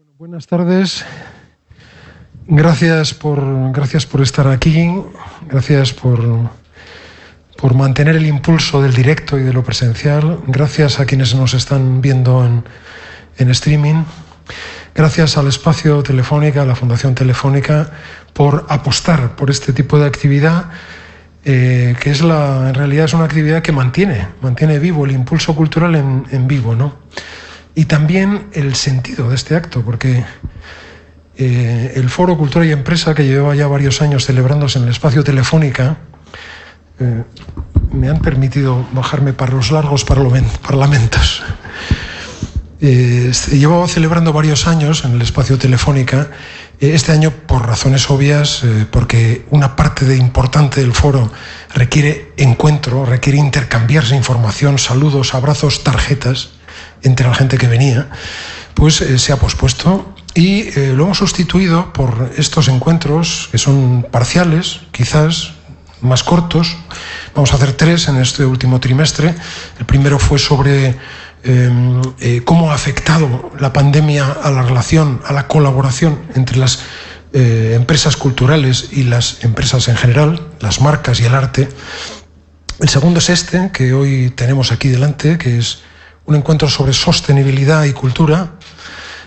Bueno, buenas tardes. Gracias por estar aquí. Gracias por mantener el impulso del directo y de lo presencial. Gracias a quienes nos están viendo en streaming. Gracias al Espacio Telefónica, a la Fundación Telefónica, por apostar por este tipo de actividad, que en realidad es una actividad que mantiene vivo el impulso cultural en vivo, ¿no? Y también el sentido de este acto, porque el Foro Cultura y Empresa, que llevaba ya varios años celebrándose en el Espacio Telefónica, me han permitido bajarme para los largos parlamentos. Llevaba celebrando varios años en el Espacio Telefónica. Este año, por razones obvias, porque una parte importante del foro requiere encuentro, requiere intercambiarse información, saludos, abrazos, tarjetas entre la gente que venía, pues se ha pospuesto y lo hemos sustituido por estos encuentros que son parciales, quizás más cortos. Vamos a hacer 3 en este último trimestre. El primero fue sobre cómo ha afectado la pandemia a la relación, a la colaboración entre las empresas culturales y las empresas en general, las marcas y el arte. El segundo es este, que hoy tenemos aquí delante, que es un encuentro sobre sostenibilidad y cultura.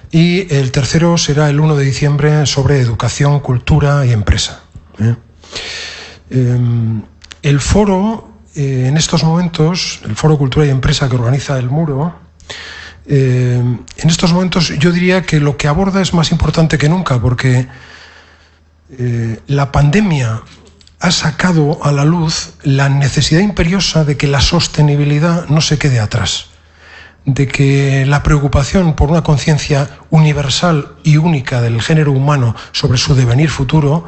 Y el tercero será el 1 de diciembre sobre educación, cultura y empresa. El foro, en estos momentos, el Foro Cultura y Empresa que organiza el Muro, en estos momentos yo diría que lo que aborda es más importante que nunca, porque la pandemia ha sacado a la luz la necesidad imperiosa de que la sostenibilidad no se quede atrás, de que la preocupación por una conciencia universal y única del género humano sobre su devenir futuro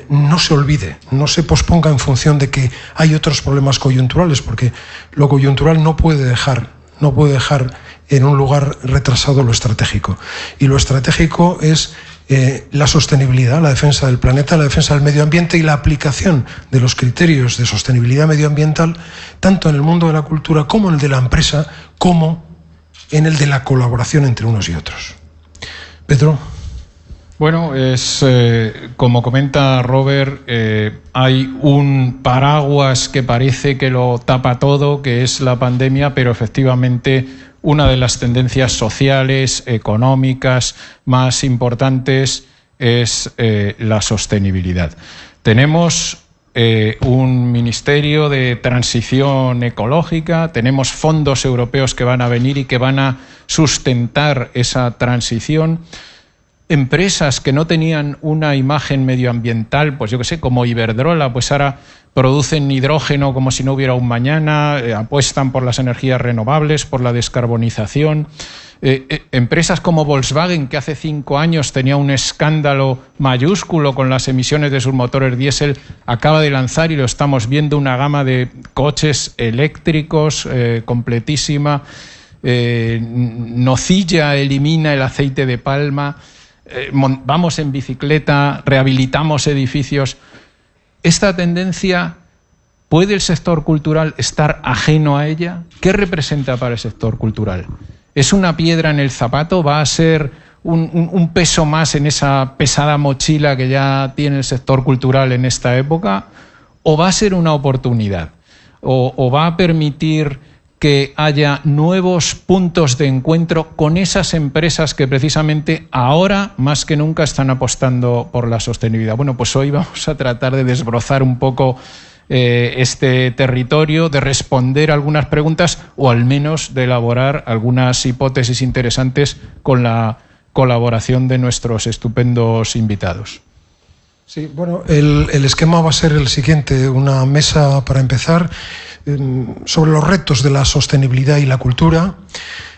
no se olvide, no se posponga en función de que hay otros problemas coyunturales, porque lo coyuntural no puede dejar en un lugar retrasado lo estratégico. Y lo estratégico es la sostenibilidad, la defensa del planeta, la defensa del medio ambiente y la aplicación de los criterios de sostenibilidad medioambiental, tanto en el mundo de la cultura como en el de la empresa, como en el de la colaboración entre unos y otros. Pedro. Bueno, como comenta Robert, hay un paraguas que parece que lo tapa todo, que es la pandemia, pero efectivamente una de las tendencias sociales, económicas más importantes es la sostenibilidad. Tenemos un ministerio de transición ecológica, tenemos fondos europeos que van a venir y que van a sustentar esa transición. Empresas que no tenían una imagen medioambiental, pues yo qué sé, como Iberdrola, pues ahora producen hidrógeno como si no hubiera un mañana, apuestan por las energías renovables, por la descarbonización. Empresas como Volkswagen, que hace 5 años tenía un escándalo mayúsculo con las emisiones de sus motores diésel, acaba de lanzar, y lo estamos viendo, una gama de coches eléctricos completísima. Nocilla elimina el aceite de palma. Vamos en bicicleta, rehabilitamos edificios. ¿Esta tendencia, puede el sector cultural estar ajeno a ella? ¿Qué representa para el sector cultural? ¿Es una piedra en el zapato? ¿Va a ser un peso más en esa pesada mochila que ya tiene el sector cultural en esta época? ¿O va a ser una oportunidad? ¿O va a permitir que haya nuevos puntos de encuentro con esas empresas que precisamente ahora más que nunca están apostando por la sostenibilidad? Bueno, pues hoy vamos a tratar de desbrozar un poco este territorio, de responder algunas preguntas o al menos de elaborar algunas hipótesis interesantes con la colaboración de nuestros estupendos invitados. Sí, bueno, el esquema va a ser el siguiente: una mesa para empezar sobre los retos de la sostenibilidad y la cultura.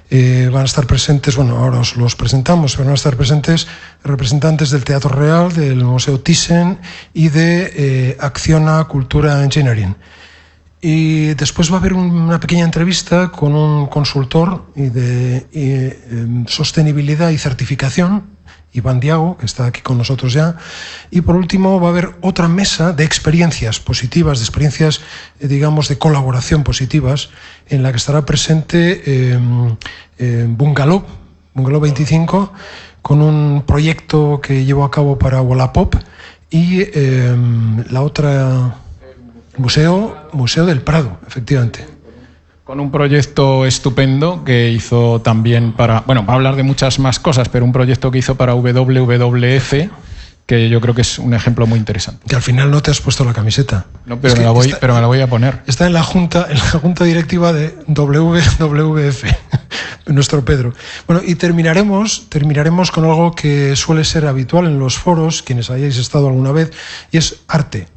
Van a estar presentes, bueno, ahora os los presentamos, pero van a estar presentes representantes del Teatro Real, del Museo Thyssen y de Acciona Cultura Engineering. Y después va a haber una pequeña entrevista con un consultor de sostenibilidad y certificación, Iván Diago, que está aquí con nosotros ya. Y por último va a haber otra mesa de experiencias positivas, de experiencias, digamos, de colaboración positivas, en la que estará presente Bungalow, Bungalow 25, con un proyecto que llevo a cabo para Wallapop y la otra, Museo del Prado, efectivamente. Con un proyecto estupendo que hizo también para... Bueno, va a hablar de muchas más cosas, pero un proyecto que hizo para WWF, que yo creo que es un ejemplo muy interesante. Que al final no te has puesto la camiseta. No, pero me la voy a poner. Está en la junta directiva de WWF, nuestro Pedro. Bueno, y terminaremos con algo que suele ser habitual en los foros, quienes hayáis estado alguna vez, y es arte.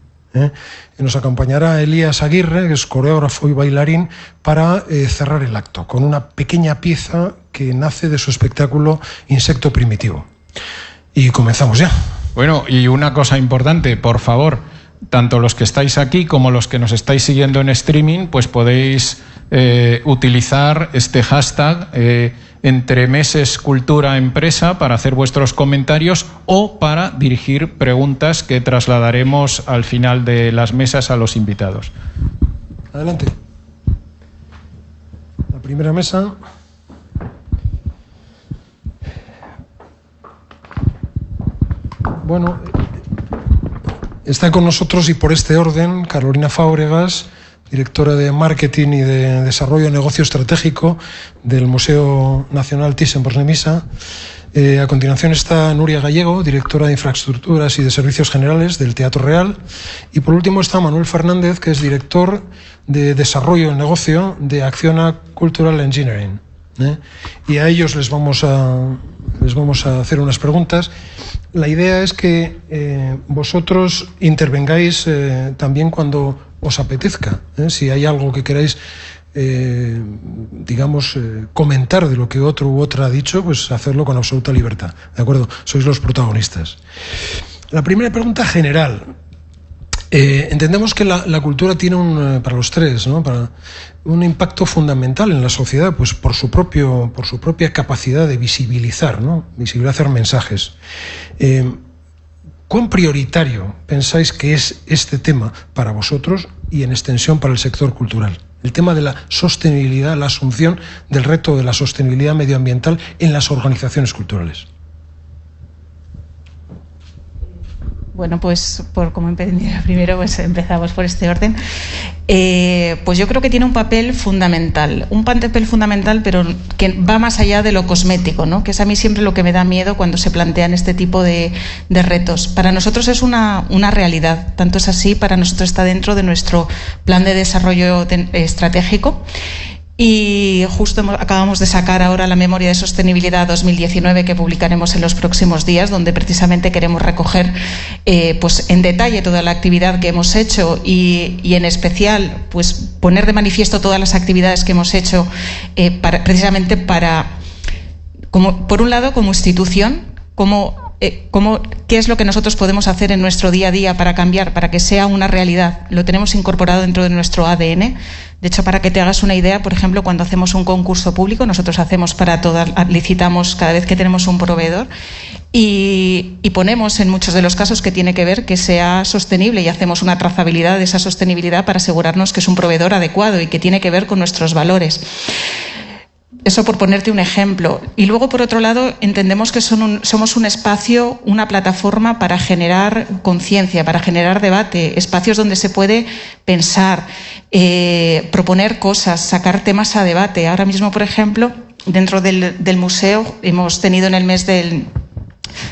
Y nos acompañará Elías Aguirre, que es coreógrafo y bailarín, para cerrar el acto, con una pequeña pieza que nace de su espectáculo Insecto Primitivo. Y comenzamos ya. Bueno, y una cosa importante, por favor, tanto los que estáis aquí como los que nos estáis siguiendo en streaming, pues podéis utilizar este hashtag Entremeses Cultura Empresa para hacer vuestros comentarios o para dirigir preguntas que trasladaremos al final de las mesas a los invitados. Adelante. La primera mesa. Bueno, está con nosotros y por este orden Carolina Fábregas, directora de Marketing y de Desarrollo de Negocio Estratégico del Museo Nacional Thyssen-Bornemisza. A continuación está Nuria Gallego, directora de Infraestructuras y de Servicios Generales del Teatro Real. Y por último está Manuel Fernández, que es director de Desarrollo del Negocio de Acciona Cultural Engineering. Y a ellos les vamos a hacer unas preguntas. La idea es que vosotros intervengáis también cuando os apetezca. Si hay algo que queráis, comentar de lo que otro u otra ha dicho, pues hacerlo con absoluta libertad. ¿De acuerdo? Sois los protagonistas. La primera pregunta general. Entendemos que la cultura tiene para los tres, ¿no? Para un impacto fundamental en la sociedad, pues por su propia capacidad de visibilizar, ¿no? Visibilizar mensajes. ¿Cuán prioritario pensáis que es este tema para vosotros y en extensión para el sector cultural? El tema de la sostenibilidad, la asunción del reto de la sostenibilidad medioambiental en las organizaciones culturales. Bueno, pues como empezamos primero, pues empezamos por este orden. Pues yo creo que tiene un papel fundamental, pero que va más allá de lo cosmético, ¿no? Que es a mí siempre lo que me da miedo cuando se plantean este tipo de retos. Para nosotros es una realidad, tanto es así, para nosotros está dentro de nuestro plan de desarrollo estratégico. Y justo acabamos de sacar ahora la Memoria de Sostenibilidad 2019 que publicaremos en los próximos días, donde precisamente queremos recoger pues en detalle toda la actividad que hemos hecho y en especial pues poner de manifiesto todas las actividades que hemos hecho precisamente como, por un lado, como institución, qué es lo que nosotros podemos hacer en nuestro día a día para cambiar, para que sea una realidad. Lo tenemos incorporado dentro de nuestro ADN. De hecho, para que te hagas una idea, por ejemplo, cuando hacemos un concurso público, nosotros licitamos cada vez que tenemos un proveedor y ponemos en muchos de los casos que tiene que ver que sea sostenible y hacemos una trazabilidad de esa sostenibilidad para asegurarnos que es un proveedor adecuado y que tiene que ver con nuestros valores. Eso por ponerte un ejemplo. Y luego, por otro lado, entendemos que somos un espacio, una plataforma para generar conciencia, para generar debate, espacios donde se puede pensar, proponer cosas, sacar temas a debate. Ahora mismo, por ejemplo, dentro del museo hemos tenido en el mes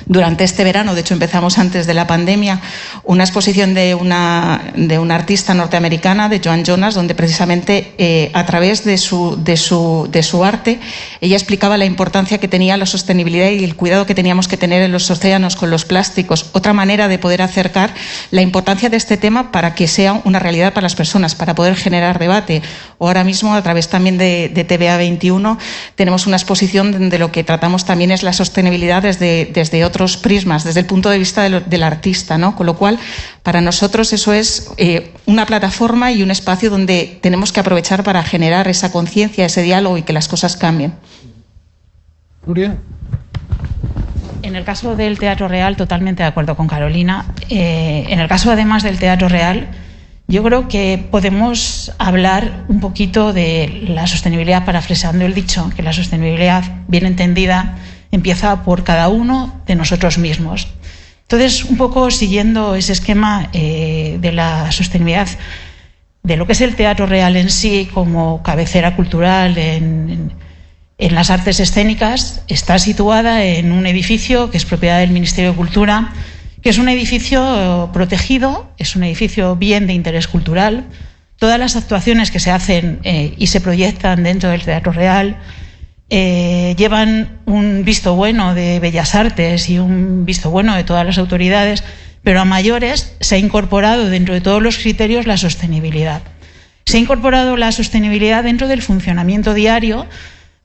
durante este verano, de hecho empezamos antes de la pandemia, una exposición de una artista norteamericana, de Joan Jonas, donde precisamente a través de su arte ella explicaba la importancia que tenía la sostenibilidad y el cuidado que teníamos que tener en los océanos con los plásticos. Otra manera de poder acercar la importancia de este tema para que sea una realidad para las personas, para poder generar debate. O ahora mismo, a través también de TVA 21, tenemos una exposición donde lo que tratamos también es la sostenibilidad desde otros prismas, desde el punto de vista del artista, ¿no? Con lo cual, para nosotros eso es una plataforma y un espacio donde tenemos que aprovechar para generar esa conciencia, ese diálogo y que las cosas cambien. Nuria. En el caso del Teatro Real, totalmente de acuerdo con Carolina. En el caso, además del Teatro Real, Yo creo que podemos hablar un poquito de la sostenibilidad, parafraseando el dicho, que la sostenibilidad, bien entendida, empieza por cada uno de nosotros mismos. Entonces, un poco siguiendo ese esquema de la sostenibilidad, de lo que es el Teatro Real en sí como cabecera cultural en las artes escénicas, está situada en un edificio que es propiedad del Ministerio de Cultura, que es un edificio protegido, es un edificio bien de interés cultural. Todas las actuaciones que se hacen y se proyectan dentro del Teatro Real llevan un visto bueno de Bellas Artes y un visto bueno de todas las autoridades, pero a mayores se ha incorporado dentro de todos los criterios la sostenibilidad. Se ha incorporado la sostenibilidad dentro del funcionamiento diario,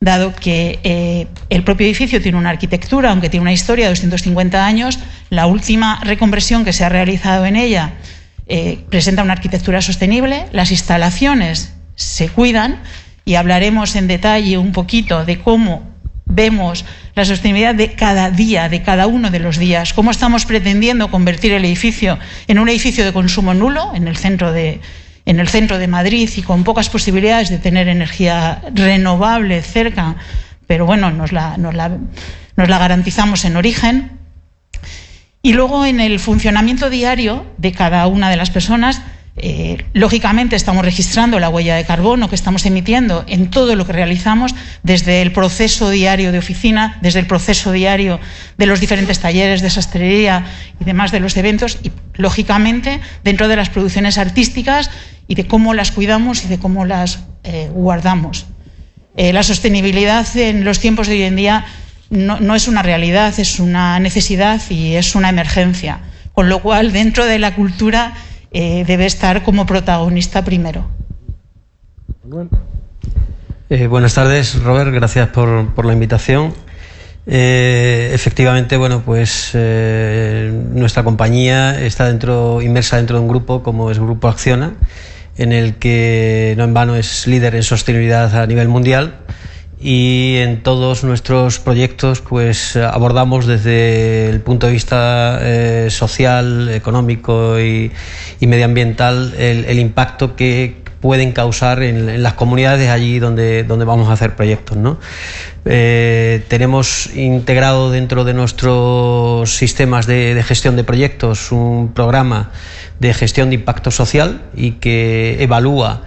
dado que el propio edificio tiene una arquitectura, aunque tiene una historia de 250 años, la última reconversión que se ha realizado en ella presenta una arquitectura sostenible, las instalaciones se cuidan y hablaremos en detalle un poquito de cómo vemos la sostenibilidad de cada día, de cada uno de los días, cómo estamos pretendiendo convertir el edificio en un edificio de consumo nulo en el centro de Madrid y con pocas posibilidades de tener energía renovable cerca, pero bueno, nos la garantizamos en origen. Y luego en el funcionamiento diario de cada una de las personas, lógicamente estamos registrando la huella de carbono que estamos emitiendo en todo lo que realizamos, desde el proceso diario de oficina, desde el proceso diario de los diferentes talleres de sastrería y demás de los eventos, y lógicamente dentro de las producciones artísticas y de cómo las cuidamos y de cómo las guardamos. La sostenibilidad en los tiempos de hoy en día no es una realidad, es una necesidad y es una emergencia, con lo cual dentro de la cultura debe estar como protagonista primero. Buenas tardes, Robert, gracias por la invitación. Efectivamente, bueno, pues nuestra compañía está inmersa dentro de un grupo como es Grupo Acciona, en el que no en vano es líder en sostenibilidad a nivel mundial, y en todos nuestros proyectos pues abordamos desde el punto de vista social, económico y medioambiental el impacto que pueden causar en las comunidades allí donde vamos a hacer proyectos, ¿no? Tenemos integrado dentro de nuestros sistemas de gestión de proyectos un programa de gestión de impacto social y que evalúa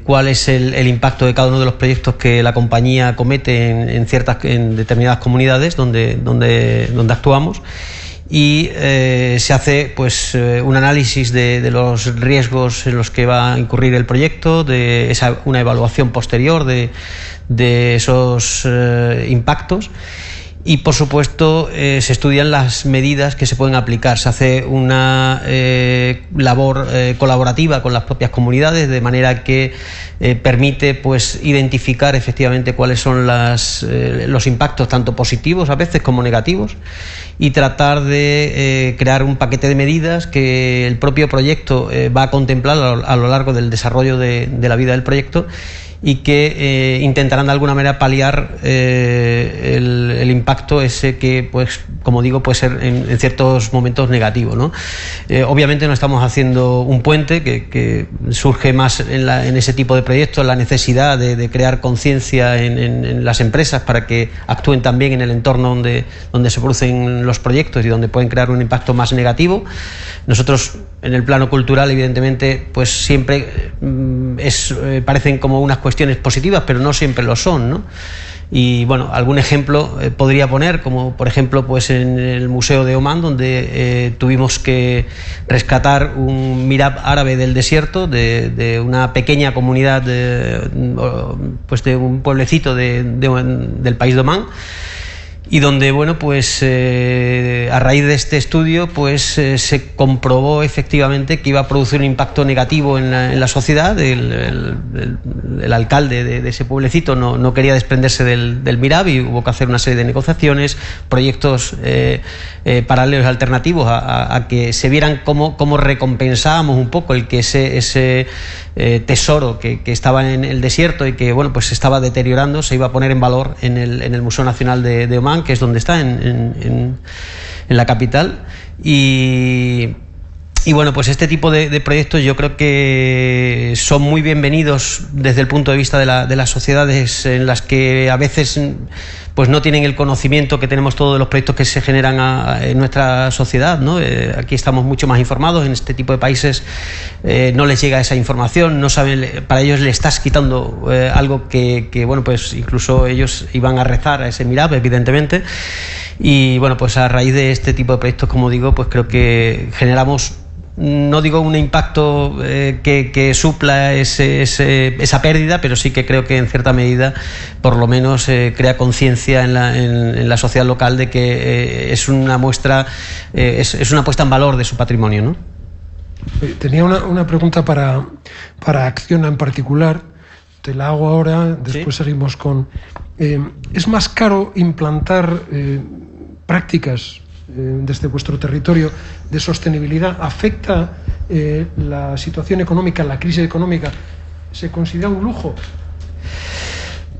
cuál es el impacto de cada uno de los proyectos que la compañía comete en determinadas comunidades donde actuamos, y se hace pues un análisis de los riesgos en los que va a incurrir el proyecto, una evaluación posterior de esos impactos. Y por supuesto se estudian las medidas que se pueden aplicar, se hace una labor colaborativa con las propias comunidades, de manera que permite pues identificar efectivamente cuáles son los impactos tanto positivos a veces como negativos, y tratar de crear un paquete de medidas que el propio proyecto va a contemplar a lo largo del desarrollo de la vida del proyecto, y que intentarán de alguna manera paliar el impacto ese que, pues, como digo, puede ser en ciertos momentos negativo, ¿no? Obviamente no estamos haciendo un puente, que surge más en ese tipo de proyectos, la necesidad de crear conciencia en las empresas para que actúen también en el entorno donde se producen los proyectos y donde pueden crear un impacto más negativo. Nosotros, en el plano cultural, evidentemente, pues siempre parecen como unas cuestiones positivas, pero no siempre lo son, ¿no? Y bueno, algún ejemplo podría poner, como por ejemplo pues en el Museo de Omán, donde tuvimos que rescatar un mihrab árabe del desierto de una pequeña comunidad pues de un pueblecito del país de Omán, y donde, bueno, pues a raíz de este estudio pues se comprobó efectivamente que iba a producir un impacto negativo en la sociedad. El alcalde de ese pueblecito no quería desprenderse del mihrab, y hubo que hacer una serie de negociaciones, proyectos paralelos alternativos a que se vieran cómo recompensábamos un poco el que ese tesoro que estaba en el desierto y que, bueno, pues se estaba deteriorando, se iba a poner en valor en el Museo Nacional de Omán, que es donde está, en la capital. Y Y bueno, pues este tipo de proyectos yo creo que son muy bienvenidos desde el punto de vista de las sociedades en las que a veces pues no tienen el conocimiento que tenemos todos de los proyectos que se generan en nuestra sociedad, ¿no? Aquí estamos mucho más informados, en este tipo de países no les llega esa información, no saben, para ellos le estás quitando algo que bueno, pues incluso ellos iban a rezar a ese milagro, evidentemente. Y bueno, pues a raíz de este tipo de proyectos, como digo, pues creo que generamos, no digo un impacto que supla esa pérdida, pero sí que creo que en cierta medida por lo menos crea conciencia en la sociedad local de que es una muestra, es una puesta en valor de su patrimonio, ¿no? Tenía una pregunta para Acciona en particular, te la hago ahora, después ¿sí? Seguimos con... ¿es más caro implantar prácticas desde vuestro territorio de sostenibilidad? ¿Afecta la situación económica, la crisis económica? ¿Se considera un lujo?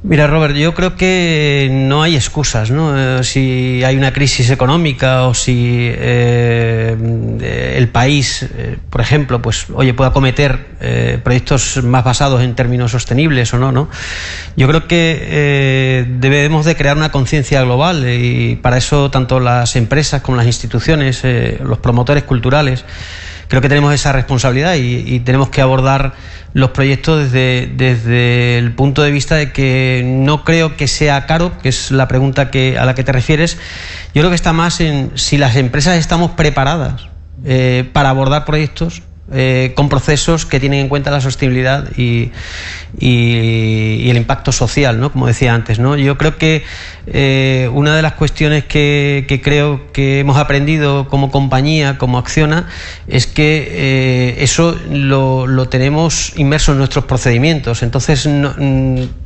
Mira, Robert, yo creo que no hay excusas, ¿no? Si hay una crisis económica o si el país, por ejemplo, pues oye, puede acometer proyectos más basados en términos sostenibles o no, ¿no? Yo creo que debemos de crear una conciencia global y para eso tanto las empresas como las instituciones, los promotores culturales, creo que tenemos esa responsabilidad y tenemos que abordar los proyectos desde el punto de vista de que no creo que sea caro, que es la pregunta a la que te refieres. Yo creo que está más en si las empresas estamos preparadas para abordar proyectos con procesos que tienen en cuenta la sostenibilidad y el impacto social, ¿no? Como decía antes, ¿no? Yo creo que una de las cuestiones que creo que hemos aprendido como compañía, como Acciona, es que eso lo tenemos inmerso en nuestros procedimientos. Entonces,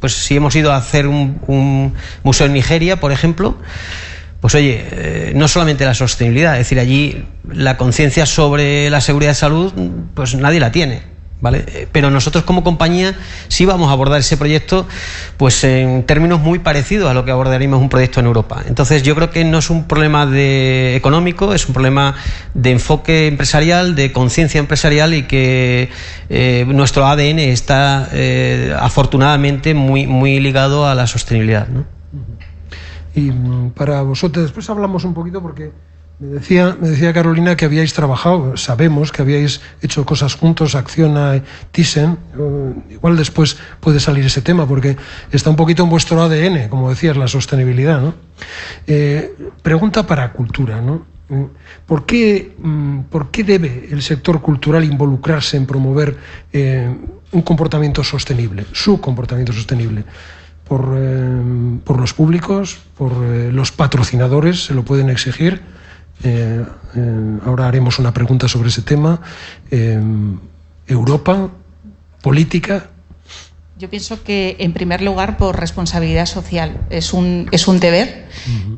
pues si hemos ido a hacer un museo en Nigeria, por ejemplo, pues oye, no solamente la sostenibilidad, es decir, allí la conciencia sobre la seguridad de salud, pues nadie la tiene, ¿vale? Pero nosotros como compañía sí vamos a abordar ese proyecto pues en términos muy parecidos a lo que abordaríamos un proyecto en Europa. Entonces yo creo que no es un problema económico, es un problema de enfoque empresarial, de conciencia empresarial y que nuestro ADN está afortunadamente muy ligado a la sostenibilidad, ¿no? Y para vosotros, después hablamos un poquito porque me decía Carolina que habíais trabajado, sabemos que habíais hecho cosas juntos, Acciona, Thyssen, igual después puede salir ese tema porque está un poquito en vuestro ADN, como decías, la sostenibilidad, ¿no? Pregunta para cultura, ¿no? ¿Por qué debe el sector cultural involucrarse en promover un comportamiento sostenible, su comportamiento sostenible? Por los públicos, por los patrocinadores, se lo pueden exigir. Ahora haremos una pregunta sobre ese tema. Europa, política. Yo pienso que, en primer lugar, por responsabilidad social. Es un deber,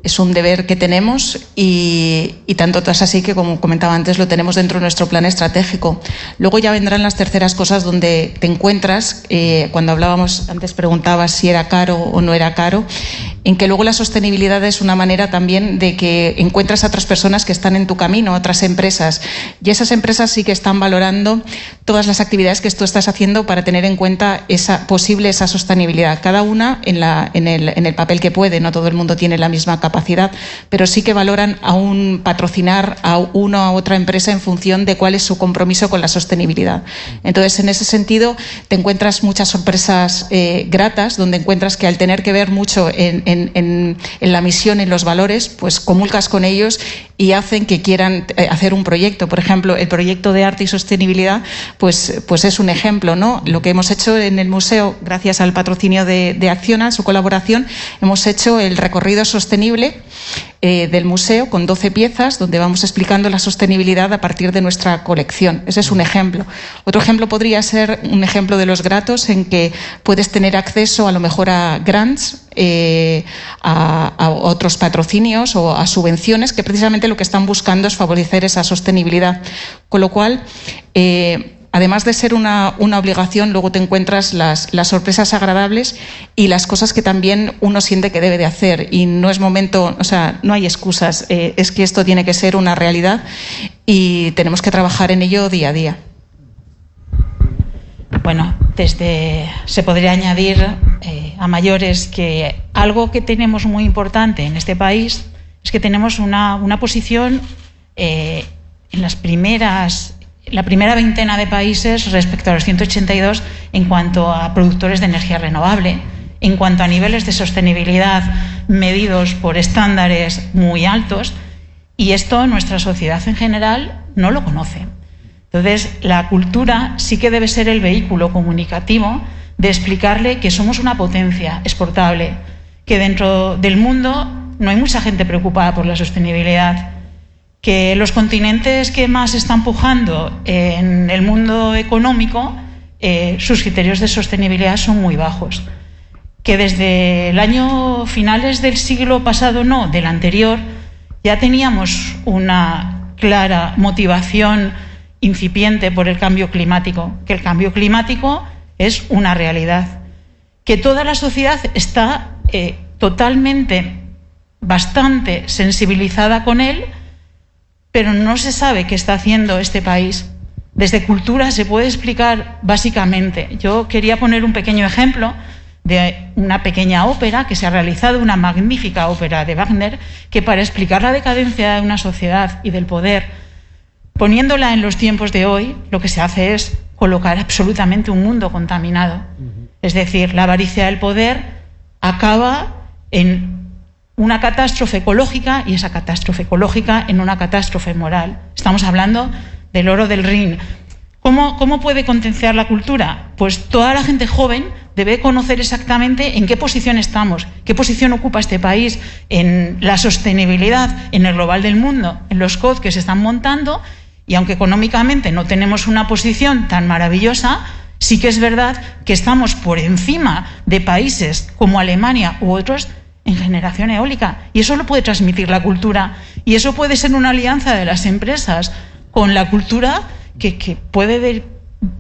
es un deber que tenemos y tanto es así que, como comentaba antes, lo tenemos dentro de nuestro plan estratégico. Luego ya vendrán las terceras cosas donde te encuentras, cuando hablábamos, antes preguntabas si era caro o no era caro, en que luego la sostenibilidad es una manera también de que encuentras a otras personas que están en tu camino, otras empresas, y esas empresas sí que están valorando todas las actividades que tú estás haciendo para tener en cuenta esa sostenibilidad, cada una en el papel que puede. No todo el mundo tiene la misma capacidad, pero sí que valoran patrocinar a una u otra empresa en función de cuál es su compromiso con la sostenibilidad. Entonces, en ese sentido, te encuentras muchas sorpresas gratas, donde encuentras que al tener que ver mucho en la misión, en los valores, pues comulgas con ellos y hacen que quieran hacer un proyecto. Por ejemplo, el proyecto de arte y sostenibilidad, pues es un ejemplo, ¿no? Lo que hemos hecho en el museo, gracias al patrocinio de Acciona, su colaboración, hemos hecho el recorrido sostenible del museo con 12 piezas donde vamos explicando la sostenibilidad a partir de nuestra colección. Ese es un ejemplo. Otro ejemplo podría ser un ejemplo de los gratos, en que puedes tener acceso a lo mejor a grants, a otros patrocinios o a subvenciones que precisamente lo que están buscando es favorecer esa sostenibilidad. Con lo cual, además de ser una obligación, luego te encuentras las sorpresas agradables y las cosas que también uno siente que debe de hacer. Y no es momento, o sea, no hay excusas, es que esto tiene que ser una realidad. y tenemos que trabajar en ello día a día. Bueno, se podría añadir a mayores que algo que tenemos muy importante en este país es que tenemos una posición en la primera veintena de países respecto a los 182 en cuanto a productores de energía renovable, en cuanto a niveles de sostenibilidad medidos por estándares muy altos, y esto nuestra sociedad en general no lo conoce. Entonces, la cultura sí que debe ser el vehículo comunicativo de explicarle que somos una potencia exportable, que dentro del mundo no hay mucha gente preocupada por la sostenibilidad, que los continentes que más están pujando en el mundo económico, sus criterios de sostenibilidad son muy bajos, que desde el año finales del siglo pasado, no, del anterior, ya teníamos una clara motivación incipiente por el cambio climático, que el cambio climático es una realidad, que toda la sociedad está totalmente, bastante sensibilizada con él, pero no se sabe qué está haciendo este país. Desde cultura se puede explicar básicamente. Yo quería poner un pequeño ejemplo de una pequeña ópera que se ha realizado, una magnífica ópera de Wagner, que para explicar la decadencia de una sociedad y del poder, poniéndola en los tiempos de hoy, lo que se hace es colocar absolutamente un mundo contaminado. Es decir, la avaricia del poder acaba en una catástrofe ecológica y esa catástrofe ecológica en una catástrofe moral. Estamos hablando del oro del Rin. ¿Cómo puede concienciar la cultura? Pues toda la gente joven debe conocer exactamente en qué posición estamos, qué posición ocupa este país en la sostenibilidad, en el global del mundo, en los COD que se están montando, y aunque económicamente no tenemos una posición tan maravillosa, sí que es verdad que estamos por encima de países como Alemania u otros en generación eólica, y eso lo puede transmitir la cultura, y eso puede ser una alianza de las empresas con la cultura que puede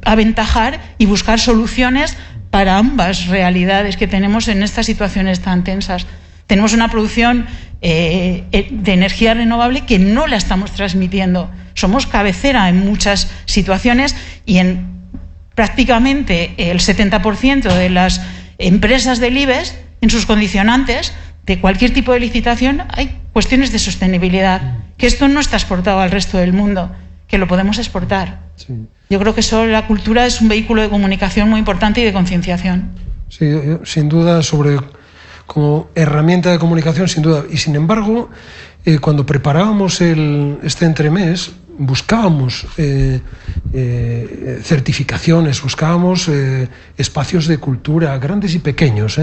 aventajar y buscar soluciones para ambas realidades que tenemos en estas situaciones tan tensas. Tenemos una producción de energía renovable que no la estamos transmitiendo. Somos cabecera en muchas situaciones y en prácticamente el 70% de las empresas del IBEX, en sus condicionantes de cualquier tipo de licitación, hay cuestiones de sostenibilidad, que esto no está exportado al resto del mundo, que lo podemos exportar. Sí. Yo creo que solo la cultura es un vehículo de comunicación muy importante y de concienciación. Sí, sin duda, como herramienta de comunicación, sin duda. Y sin embargo, cuando preparábamos este entremés, buscábamos certificaciones, buscábamos espacios de cultura, grandes y pequeños,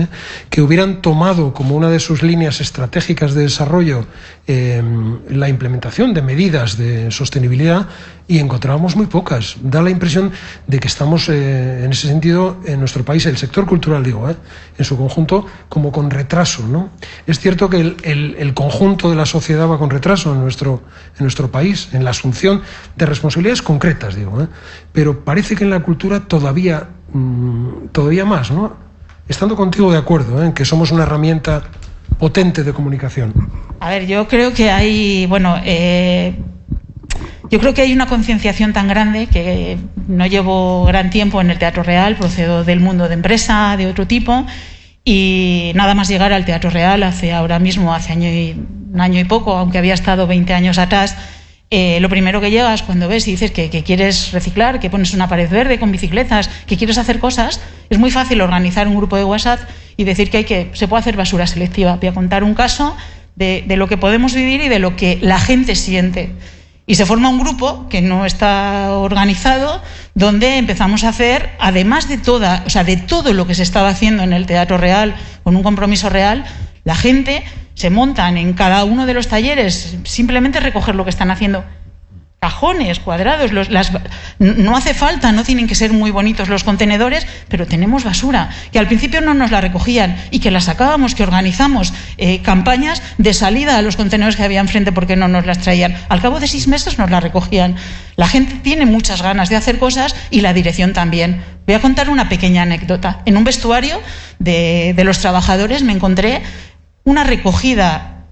que hubieran tomado como una de sus líneas estratégicas de desarrollo la implementación de medidas de sostenibilidad, y encontrábamos muy pocas. Da la impresión de que estamos, en ese sentido, en nuestro país, el sector cultural, en su conjunto, como con retraso, ¿no? Es cierto que el conjunto de la sociedad va con retraso en nuestro país, en la asunción de responsabilidades concretas, pero parece que en la cultura todavía más, ¿no? Estando contigo de acuerdo, en que somos una herramienta potente de comunicación. A ver, yo creo que hay, yo creo que hay una concienciación tan grande que no llevo gran tiempo en el Teatro Real, procedo del mundo de empresa, de otro tipo, y nada más llegar al Teatro Real hace un año y poco, aunque había estado 20 años atrás, lo primero que llegas cuando ves y dices que quieres reciclar, que pones una pared verde con bicicletas, que quieres hacer cosas, es muy fácil organizar un grupo de WhatsApp y decir que se puede hacer basura selectiva. Voy a contar un caso de lo que podemos vivir y de lo que la gente siente. Y se forma un grupo que no está organizado, donde empezamos a hacer, además de todo lo que se estaba haciendo en el Teatro Real, con un compromiso real, la gente se montan en cada uno de los talleres, simplemente recoger lo que están haciendo. Cajones, cuadrados, no hace falta, no tienen que ser muy bonitos los contenedores, pero tenemos basura, que al principio no nos la recogían y que la sacábamos, que organizamos campañas de salida a los contenedores que había enfrente porque no nos las traían. Al cabo de 6 meses nos la recogían. La gente tiene muchas ganas de hacer cosas y la dirección también. Voy a contar una pequeña anécdota. En un vestuario de los trabajadores me encontré una recogida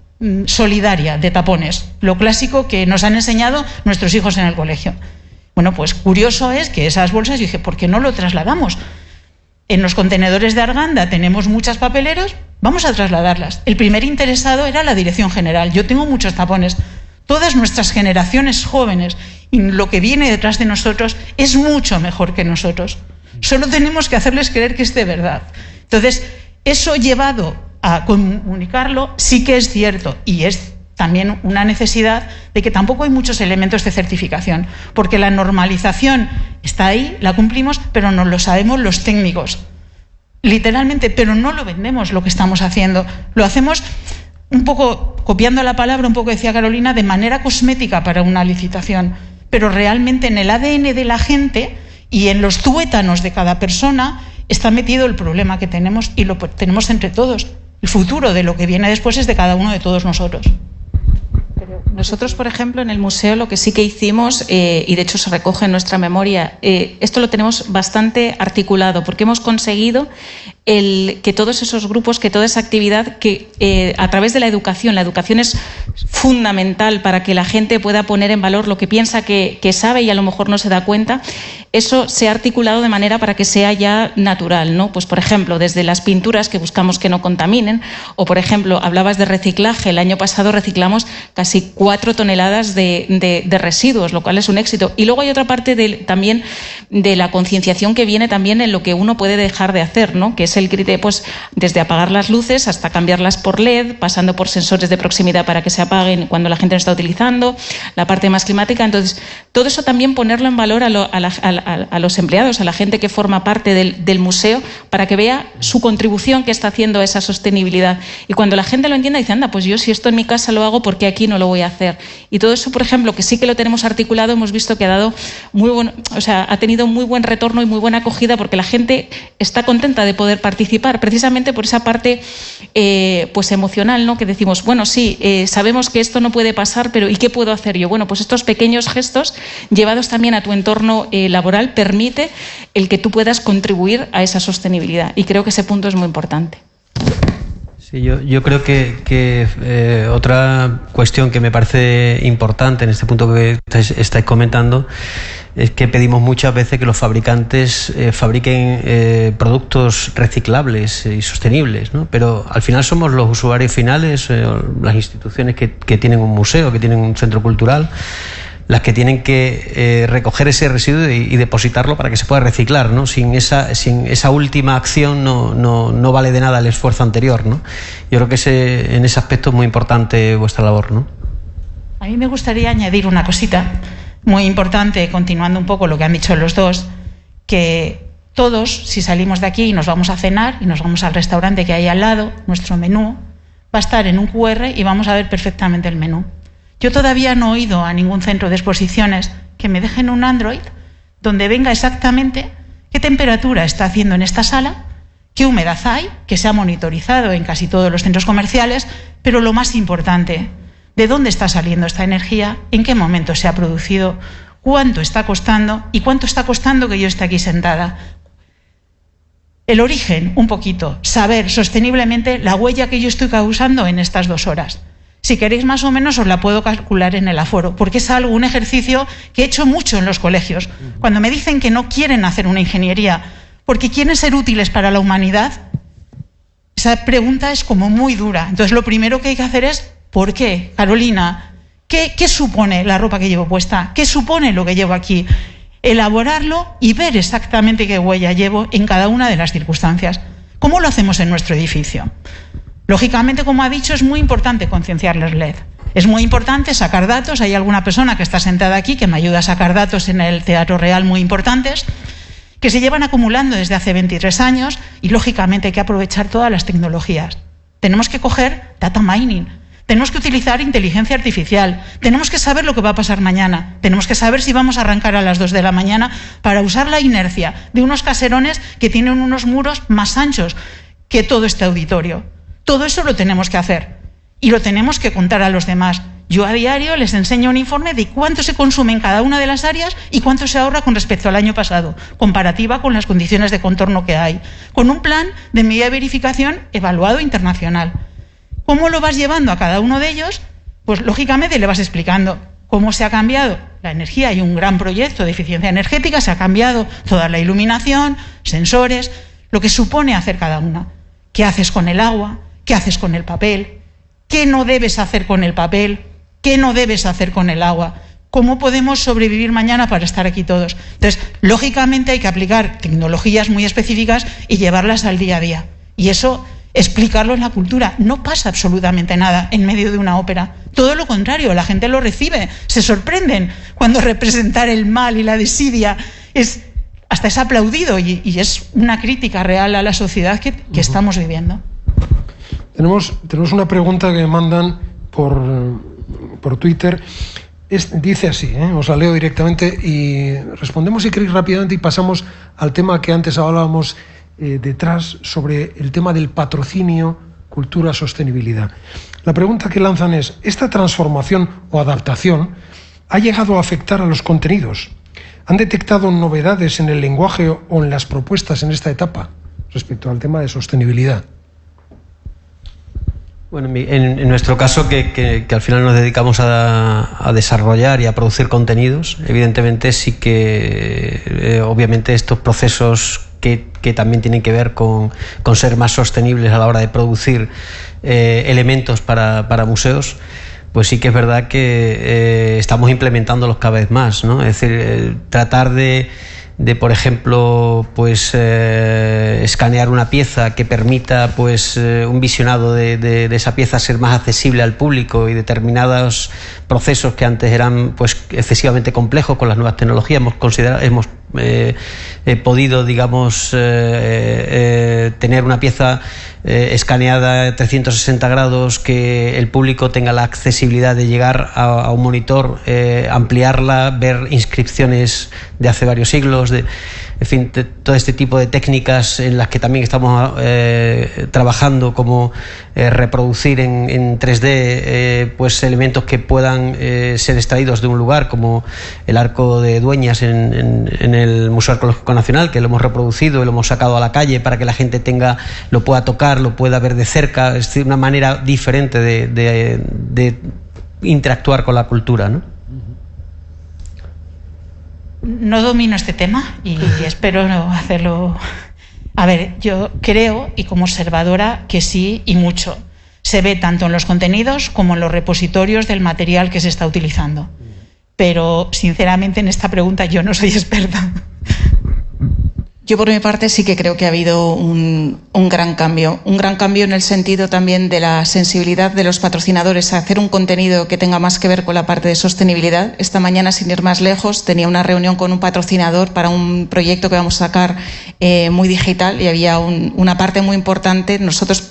solidaria de tapones, lo clásico que nos han enseñado nuestros hijos en el colegio. Bueno, pues curioso es que esas bolsas, yo dije, ¿por qué no lo trasladamos? En los contenedores de Arganda tenemos muchas papeleras, vamos a trasladarlas. El primer interesado era la Dirección General. Yo tengo muchos tapones. Todas nuestras generaciones jóvenes y lo que viene detrás de nosotros es mucho mejor que nosotros. Solo tenemos que hacerles creer que es de verdad. Entonces, eso llevado a comunicarlo sí que es cierto, y es también una necesidad de que tampoco hay muchos elementos de certificación, porque la normalización está ahí, la cumplimos, pero no lo sabemos los técnicos, literalmente, pero no lo vendemos lo que estamos haciendo, lo hacemos un poco, copiando la palabra, un poco decía Carolina, de manera cosmética para una licitación, pero realmente en el ADN de la gente y en los tuétanos de cada persona está metido el problema que tenemos, y lo tenemos entre todos. El futuro de lo que viene después es de cada uno de todos nosotros. Nosotros, por ejemplo, en el museo lo que sí que hicimos, y de hecho se recoge en nuestra memoria, esto lo tenemos bastante articulado, porque hemos conseguido que todos esos grupos, que toda esa actividad, que a través de la educación es fundamental para que la gente pueda poner en valor lo que piensa que sabe y a lo mejor no se da cuenta, eso se ha articulado de manera para que sea ya natural, ¿no? Pues, por ejemplo, desde las pinturas que buscamos que no contaminen, o, por ejemplo, hablabas de reciclaje. El año pasado reciclamos casi 4 toneladas de residuos, lo cual es un éxito. Y luego hay otra parte también de la concienciación que viene también en lo que uno puede dejar de hacer, ¿no? Que es el criterio, pues, desde apagar las luces hasta cambiarlas por LED, pasando por sensores de proximidad para que se apaguen cuando la gente no está utilizando, la parte más climática. Entonces, todo eso también ponerlo en valor a los empleados, a la gente que forma parte del museo, para que vea su contribución que está haciendo a esa sostenibilidad. Y cuando la gente lo entienda, dice, anda, pues yo si esto en mi casa lo hago, ¿por qué aquí no lo voy a hacer? Y todo eso, por ejemplo, que sí que lo tenemos articulado, hemos visto que ha dado ha tenido muy buen retorno y muy buena acogida, porque la gente está contenta de poder participar, precisamente por esa parte pues emocional, ¿no? Que decimos, bueno, sí, sabemos que esto no puede pasar, pero ¿y qué puedo hacer yo? Bueno, pues estos pequeños gestos, llevados también a tu entorno laboral, permite el que tú puedas contribuir a esa sostenibilidad. Y creo que ese punto es muy importante. Sí, yo creo que otra cuestión que me parece importante en este punto que estáis comentando es que pedimos muchas veces que los fabricantes fabriquen productos reciclables y sostenibles, ¿no? Pero al final somos los usuarios finales, las instituciones que tienen un museo, que tienen un centro cultural, las que tienen que recoger ese residuo y depositarlo para que se pueda reciclar, ¿no? Sin esa última acción no vale de nada el esfuerzo anterior, ¿no? Yo creo que en ese aspecto es muy importante vuestra labor, ¿no? A mí me gustaría añadir una cosita muy importante, continuando un poco lo que han dicho los dos, que todos, si salimos de aquí y nos vamos a cenar y nos vamos al restaurante que hay al lado, nuestro menú va a estar en un QR y vamos a ver perfectamente el menú. Yo todavía no he ido a ningún centro de exposiciones que me dejen un Android donde venga exactamente qué temperatura está haciendo en esta sala, qué humedad hay, que se ha monitorizado en casi todos los centros comerciales, pero lo más importante, de dónde está saliendo esta energía, en qué momento se ha producido, cuánto está costando y cuánto está costando que yo esté aquí sentada. El origen, un poquito, saber sosteniblemente la huella que yo estoy causando en estas 2 horas. Si queréis más o menos os la puedo calcular en el aforo, porque es un ejercicio que he hecho mucho en los colegios. Cuando me dicen que no quieren hacer una ingeniería porque quieren ser útiles para la humanidad, esa pregunta es como muy dura. Entonces lo primero que hay que hacer es, ¿por qué, Carolina? ¿Qué supone la ropa que llevo puesta? ¿Qué supone lo que llevo aquí? Elaborarlo y ver exactamente qué huella llevo en cada una de las circunstancias. ¿Cómo lo hacemos en nuestro edificio? Lógicamente, como ha dicho, es muy importante concienciar los LED. Es muy importante sacar datos. Hay alguna persona que está sentada aquí que me ayuda a sacar datos en el Teatro Real muy importantes, que se llevan acumulando desde hace 23 años y, lógicamente, hay que aprovechar todas las tecnologías. Tenemos que coger data mining, tenemos que utilizar inteligencia artificial, tenemos que saber lo que va a pasar mañana, tenemos que saber si vamos a arrancar a las 2 de la mañana para usar la inercia de unos caserones que tienen unos muros más anchos que todo este auditorio. Todo eso lo tenemos que hacer y lo tenemos que contar a los demás. Yo a diario les enseño un informe de cuánto se consume en cada una de las áreas y cuánto se ahorra con respecto al año pasado, comparativa con las condiciones de contorno que hay, con un plan de medida de verificación evaluado internacional. ¿Cómo lo vas llevando a cada uno de ellos? Pues lógicamente le vas explicando cómo se ha cambiado la energía. Hay un gran proyecto de eficiencia energética, se ha cambiado toda la iluminación, sensores, lo que supone hacer cada una. ¿Qué haces con el agua? ¿Qué haces con el papel? ¿Qué no debes hacer con el papel? ¿Qué no debes hacer con el agua? ¿Cómo podemos sobrevivir mañana para estar aquí todos? Entonces, lógicamente hay que aplicar tecnologías muy específicas y llevarlas al día a día. Y eso, explicarlo en la cultura. No pasa absolutamente nada en medio de una ópera. Todo lo contrario, la gente lo recibe. Se sorprenden cuando representar el mal y la desidia hasta es aplaudido y es una crítica real a la sociedad que estamos viviendo. Tenemos una pregunta que me mandan por Twitter. Dice así, os la leo directamente y respondemos si queréis rápidamente y pasamos al tema que antes hablábamos detrás sobre el tema del patrocinio, cultura, sostenibilidad. La pregunta que lanzan es, ¿esta transformación o adaptación ha llegado a afectar a los contenidos? ¿Han detectado novedades en el lenguaje o en las propuestas en esta etapa respecto al tema de sostenibilidad? Bueno, en nuestro caso, que al final nos dedicamos a desarrollar y a producir contenidos, evidentemente sí que, obviamente, estos procesos que también tienen que ver con ser más sostenibles a la hora de producir elementos para museos, pues sí que es verdad que estamos implementándolos cada vez más, ¿no? Es decir, tratar de por ejemplo, pues escanear una pieza que permita pues un visionado de esa pieza ser más accesible al público, y determinados procesos que antes eran pues excesivamente complejos con las nuevas tecnologías hemos podido, digamos, tener una pieza escaneada 360 grados, que el público tenga la accesibilidad de llegar a un monitor, ampliarla, ver inscripciones de hace varios siglos, en fin, todo este tipo de técnicas en las que también estamos trabajando, como reproducir en 3D pues elementos que puedan ser extraídos de un lugar, como el Arco de Dueñas en el Museo Arqueológico Nacional, que lo hemos reproducido y lo hemos sacado a la calle para que la gente lo pueda tocar, lo pueda ver de cerca. Es decir, una manera diferente de interactuar con la cultura, ¿no? No domino este tema y espero no hacerlo. A ver, yo creo, y como observadora, que sí, y mucho. Se ve tanto en los contenidos como en los repositorios del material que se está utilizando. Pero, sinceramente, en esta pregunta yo no soy experta. Yo, por mi parte, sí que creo que ha habido un gran cambio en el sentido también de la sensibilidad de los patrocinadores a hacer un contenido que tenga más que ver con la parte de sostenibilidad. Esta mañana, sin ir más lejos, tenía una reunión con un patrocinador para un proyecto que vamos a sacar muy digital, y había una parte muy importante.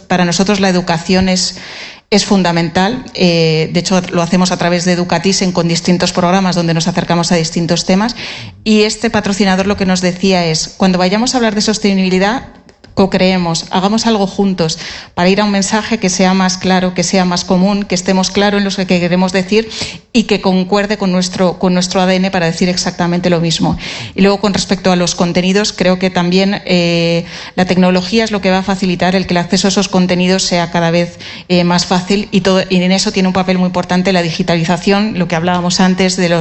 Para nosotros la educación es fundamental. De hecho, lo hacemos a través de Educatisen con distintos programas donde nos acercamos a distintos temas. Y este patrocinador lo que nos decía es, cuando vayamos a hablar de sostenibilidad, co-creemos, hagamos algo juntos para ir a un mensaje que sea más claro, que sea más común, que estemos claros en lo que queremos decir y que concuerde con nuestro ADN para decir exactamente lo mismo. Y luego, con respecto a los contenidos, creo que también la tecnología es lo que va a facilitar el que el acceso a esos contenidos sea cada vez más fácil, y en eso tiene un papel muy importante la digitalización, lo que hablábamos antes de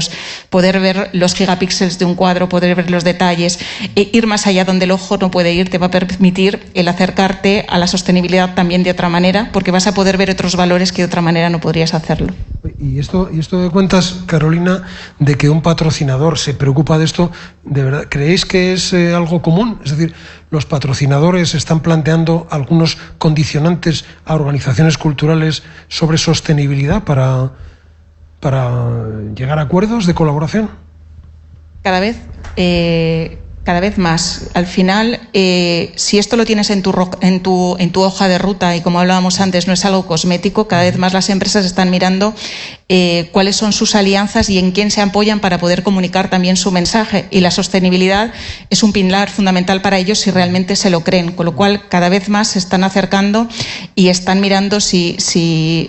poder ver los gigapíxeles de un cuadro, poder ver los detalles, ir más allá donde el ojo no puede ir, te va a permitir el acercarte a la sostenibilidad también de otra manera, porque vas a poder ver otros valores que de otra manera no podrías hacerlo. Y esto de cuentas, Carolina, de que un patrocinador se preocupa de esto, ¿de verdad creéis que es algo común? Es decir, los patrocinadores están planteando algunos condicionantes a organizaciones culturales sobre sostenibilidad para llegar a acuerdos de colaboración. Cada vez más. Al final, si esto lo tienes en tu hoja de ruta, y como hablábamos antes, no es algo cosmético, cada vez más las empresas están mirando cuáles son sus alianzas y en quién se apoyan para poder comunicar también su mensaje. Y la sostenibilidad es un pilar fundamental para ellos si realmente se lo creen. Con lo cual, cada vez más se están acercando y están mirando si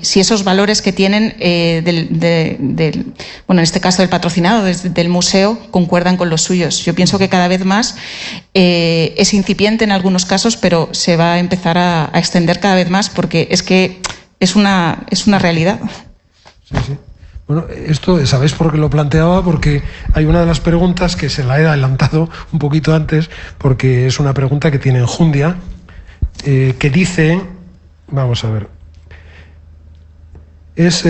esos valores que tienen, en este caso del patrocinado, del museo, concuerdan con los suyos. Yo pienso que cada vez más es incipiente en algunos casos, pero se va a empezar a extender cada vez más, porque es que es una realidad. Sí, sí. Bueno, esto, ¿sabéis por qué lo planteaba? Porque hay una de las preguntas que se la he adelantado un poquito antes, porque es una pregunta que tiene enjundia, que dice, vamos a ver, es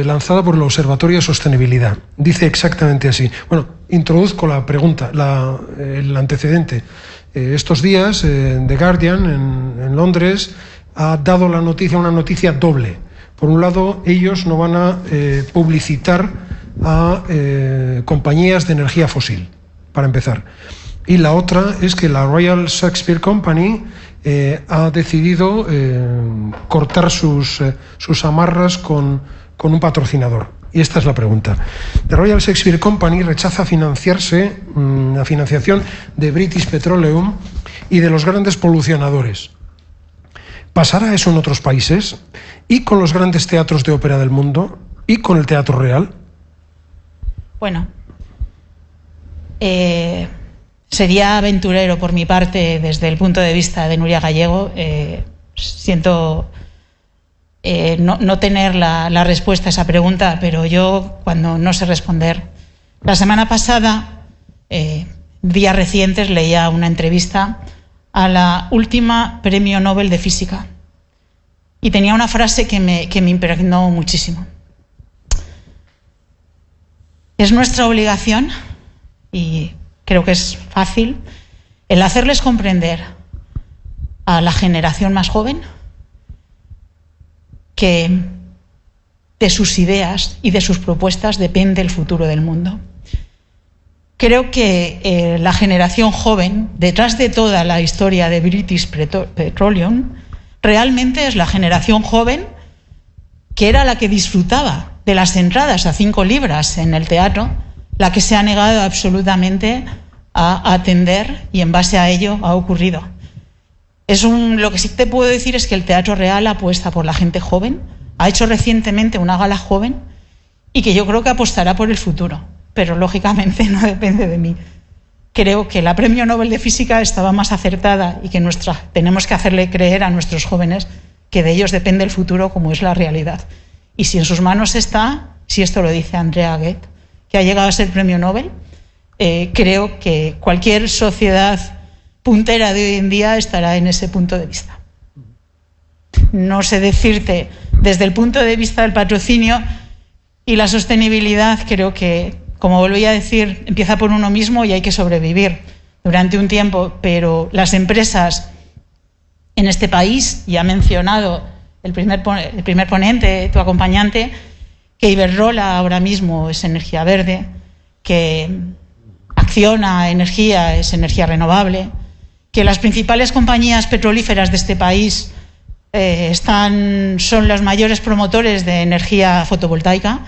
lanzada por el Observatorio de Sostenibilidad. Dice exactamente así. Bueno, introduzco la pregunta, el antecedente. Estos días, The Guardian, en Londres, ha dado la noticia, una noticia doble. Por un lado, ellos no van a publicitar a compañías de energía fósil, para empezar. Y la otra es que la Royal Shakespeare Company ha decidido cortar sus amarras con un patrocinador. Y esta es la pregunta. The Royal Shakespeare Company rechaza financiarse, la financiación de British Petroleum y de los grandes polucionadores. ¿Pasará eso en otros países? ¿Y con los grandes teatros de ópera del mundo? ¿Y con el Teatro Real? Bueno, sería aventurero por mi parte desde el punto de vista de Nuria Gallego. Siento no tener la respuesta a esa pregunta, pero yo cuando no sé responder. La semana pasada, días recientes, leía una entrevista a la última Premio Nobel de Física y tenía una frase que me impregnó muchísimo. Es nuestra obligación, y creo que es fácil, el hacerles comprender a la generación más joven que de sus ideas y de sus propuestas depende el futuro del mundo. Creo que la generación joven, detrás de toda la historia de British Petroleum, realmente es la generación joven que era la que disfrutaba de las entradas a 5 libras en el teatro, la que se ha negado absolutamente a atender, y en base a ello ha ocurrido. Lo que sí te puedo decir es que el Teatro Real apuesta por la gente joven, ha hecho recientemente una gala joven y que yo creo que apostará por el futuro, pero lógicamente no depende de mí. Creo que la Premio Nobel de Física estaba más acertada y que tenemos que hacerle creer a nuestros jóvenes que de ellos depende el futuro, como es la realidad. Y si en sus manos está, si esto lo dice Andrea Ghez, que ha llegado a ser Premio Nobel, creo que cualquier sociedad puntera de hoy en día estará en ese punto de vista. No sé decirte, desde el punto de vista del patrocinio y la sostenibilidad, creo que, como volví a decir, empieza por uno mismo y hay que sobrevivir durante un tiempo, pero las empresas en este país, y ha mencionado el primer ponente, tu acompañante, que Iberdrola ahora mismo es energía verde, que Acciona Energía es energía renovable, que las principales compañías petrolíferas de este país son los mayores promotores de energía fotovoltaica.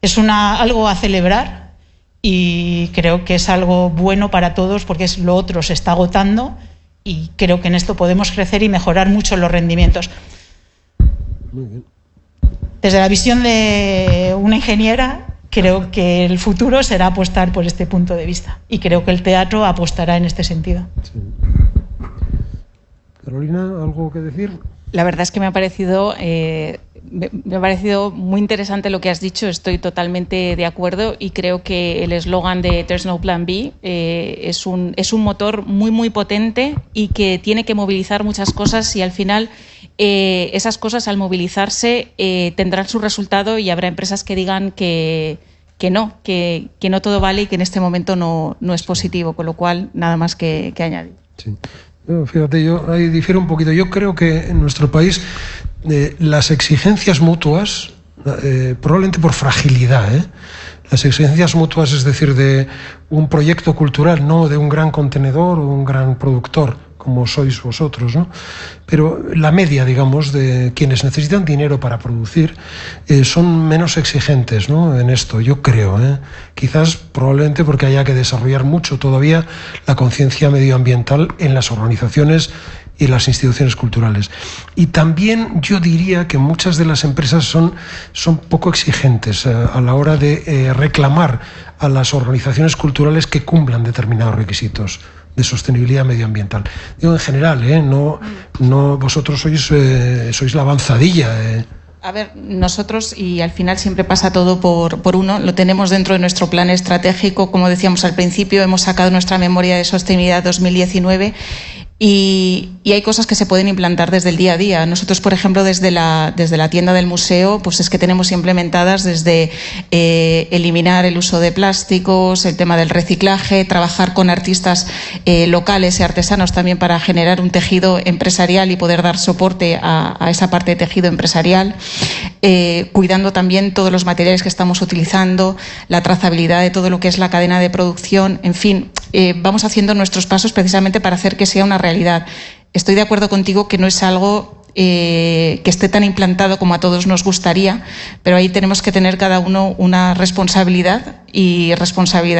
Es algo a celebrar y creo que es algo bueno para todos, porque lo otro se está agotando y creo que en esto podemos crecer y mejorar mucho los rendimientos. Muy bien. Desde la visión de una ingeniera, creo que el futuro será apostar por este punto de vista y creo que el teatro apostará en este sentido. Sí. Carolina, ¿algo que decir? La verdad es que me ha parecido muy interesante lo que has dicho, estoy totalmente de acuerdo y creo que el eslogan de There's no plan B es un motor muy, muy potente y que tiene que movilizar muchas cosas y al final esas cosas al movilizarse tendrán su resultado y habrá empresas que digan que no todo vale y que en este momento no es positivo, con lo cual nada más que añadir. Sí. Fíjate, yo ahí difiero un poquito. Yo creo que en nuestro país las exigencias mutuas, probablemente por fragilidad, las exigencias mutuas, es decir, de un proyecto cultural, no de un gran contenedor o un gran productor, como sois vosotros, ¿no? Pero la media, digamos, de quienes necesitan dinero para producir son menos exigentes, ¿no? En esto, yo creo, quizás probablemente porque haya que desarrollar mucho todavía la conciencia medioambiental en las organizaciones y las instituciones culturales. Y también yo diría que muchas de las empresas son poco exigentes a la hora de reclamar a las organizaciones culturales que cumplan determinados requisitos de sostenibilidad medioambiental. Digo en general, no vosotros sois la avanzadilla A ver, nosotros, y al final siempre pasa todo por uno, lo tenemos dentro de nuestro plan estratégico, como decíamos al principio, hemos sacado nuestra memoria de sostenibilidad 2019 y hay cosas que se pueden implantar desde el día a día. Nosotros, por ejemplo, desde la tienda del museo, pues es que tenemos implementadas desde eliminar el uso de plásticos, el tema del reciclaje, trabajar con artistas locales y artesanos también para generar un tejido empresarial y poder dar soporte a esa parte de tejido empresarial, cuidando también todos los materiales que estamos utilizando, la trazabilidad de todo lo que es la cadena de producción, en fin, vamos haciendo nuestros pasos precisamente para hacer que sea una realidad. Estoy de acuerdo contigo que no es algo que esté tan implantado como a todos nos gustaría, pero ahí tenemos que tener cada uno una responsabilidad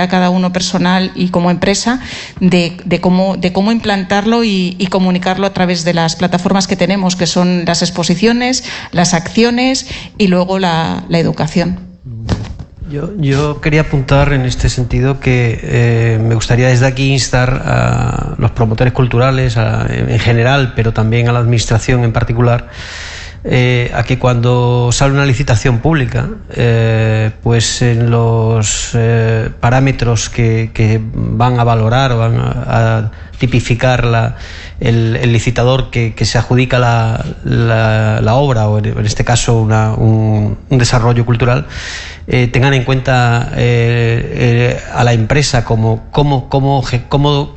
cada uno personal y como empresa de cómo implantarlo y comunicarlo a través de las plataformas que tenemos, que son las exposiciones, las acciones y luego la educación. Yo quería apuntar en este sentido que me gustaría desde aquí instar a los promotores culturales en general, pero también a la administración en particular, a que cuando sale una licitación pública, pues en los parámetros que van a valorar o van a tipificar el licitador que se adjudica la obra, o en este caso un desarrollo cultural, tengan en cuenta a la empresa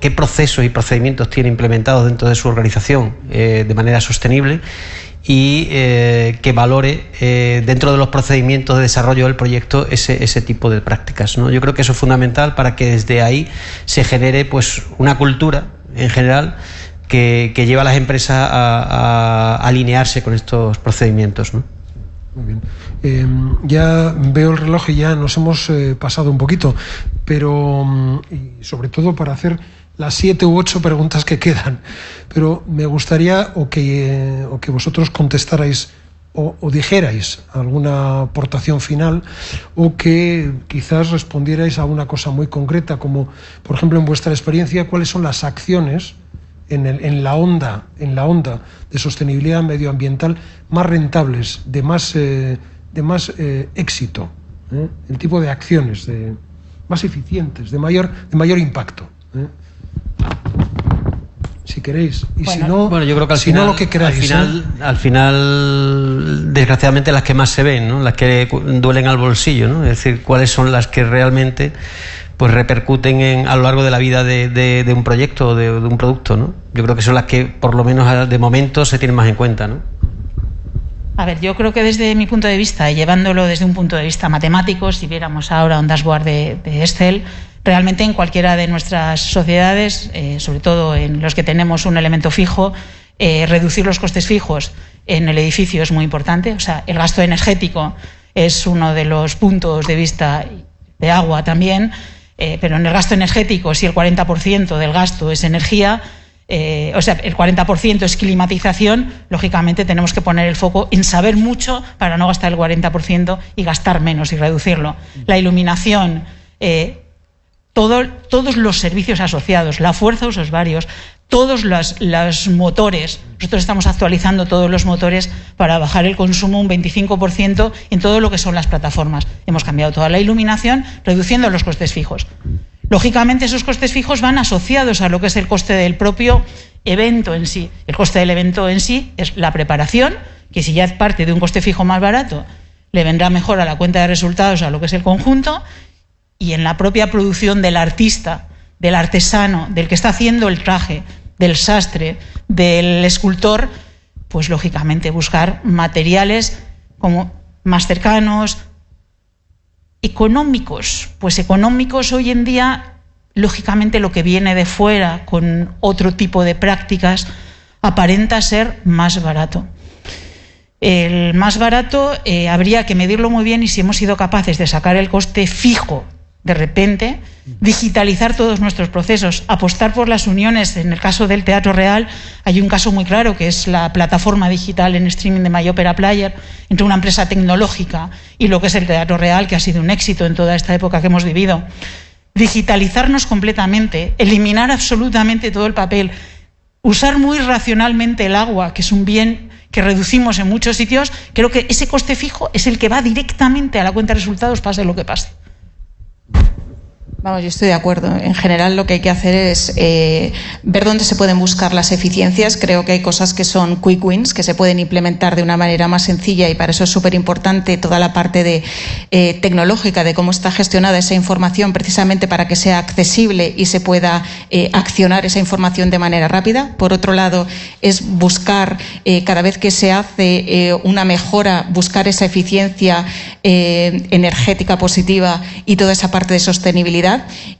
qué procesos y procedimientos tiene implementados dentro de su organización de manera sostenible, y que valore dentro de los procedimientos de desarrollo del proyecto ese tipo de prácticas, ¿no? Yo creo que eso es fundamental para que desde ahí se genere pues una cultura en general que lleva a las empresas a alinearse con estos procedimientos, ¿no? Muy bien. Ya veo el reloj y ya nos hemos pasado un poquito, pero y sobre todo para hacer las 7 u 8 preguntas que quedan, pero me gustaría o que vosotros contestarais o dijerais alguna aportación final, o que quizás respondierais a una cosa muy concreta, como por ejemplo en vuestra experiencia, cuáles son las acciones en la onda de sostenibilidad medioambiental más rentables, de más éxito, el tipo de acciones más eficientes, de mayor impacto. Si queréis, y bueno, si no, bueno, yo creo que no lo que queráis. Al final, desgraciadamente, las que más se ven, ¿no? Las que duelen al bolsillo, ¿no? Es decir, cuáles son las que realmente pues repercuten a lo largo de la vida de un proyecto o de un producto, ¿no? Yo creo que son las que, por lo menos de momento, se tienen más en cuenta, ¿no? A ver, yo creo que desde mi punto de vista, y llevándolo desde un punto de vista matemático, si viéramos ahora un dashboard de Excel, realmente en cualquiera de nuestras sociedades, sobre todo en los que tenemos un elemento fijo, reducir los costes fijos en el edificio es muy importante. O sea, el gasto energético es uno de los puntos de vista, de agua también, pero en el gasto energético, si el 40% del gasto es energía, el 40% es climatización, lógicamente tenemos que poner el foco en saber mucho para no gastar el 40% y gastar menos y reducirlo. La iluminación, todos los servicios asociados, la fuerza, usos varios, todos los motores. Nosotros estamos actualizando todos los motores para bajar el consumo un 25% en todo lo que son las plataformas. Hemos cambiado toda la iluminación, reduciendo los costes fijos. Lógicamente, esos costes fijos van asociados a lo que es el coste del propio evento en sí. El coste del evento en sí es la preparación, que si ya parte de un coste fijo más barato, le vendrá mejor a la cuenta de resultados a lo que es el conjunto, y en la propia producción del artista, del artesano, del que está haciendo el traje, del sastre, del escultor, pues lógicamente buscar materiales como más cercanos, económicos. Pues económicos hoy en día, lógicamente lo que viene de fuera con otro tipo de prácticas aparenta ser más barato. El más barato habría que medirlo muy bien, y si hemos sido capaces de sacar el coste fijo de repente, digitalizar todos nuestros procesos, apostar por las uniones. En el caso del Teatro Real hay un caso muy claro, que es la plataforma digital en streaming de My Opera Player entre una empresa tecnológica y lo que es el Teatro Real, que ha sido un éxito en toda esta época que hemos vivido. Digitalizarnos completamente, eliminar absolutamente todo el papel, usar muy racionalmente el agua, que es un bien que reducimos en muchos sitios, creo que ese coste fijo es el que va directamente a la cuenta de resultados, pase lo que pase. Vamos, yo estoy de acuerdo. En general lo que hay que hacer es ver dónde se pueden buscar las eficiencias. Creo que hay cosas que son quick wins, que se pueden implementar de una manera más sencilla, y para eso es súper importante toda la parte de tecnológica, de cómo está gestionada esa información, precisamente para que sea accesible y se pueda accionar esa información de manera rápida. Por otro lado, es buscar, cada vez que se hace una mejora, buscar esa eficiencia energética positiva y toda esa parte de sostenibilidad.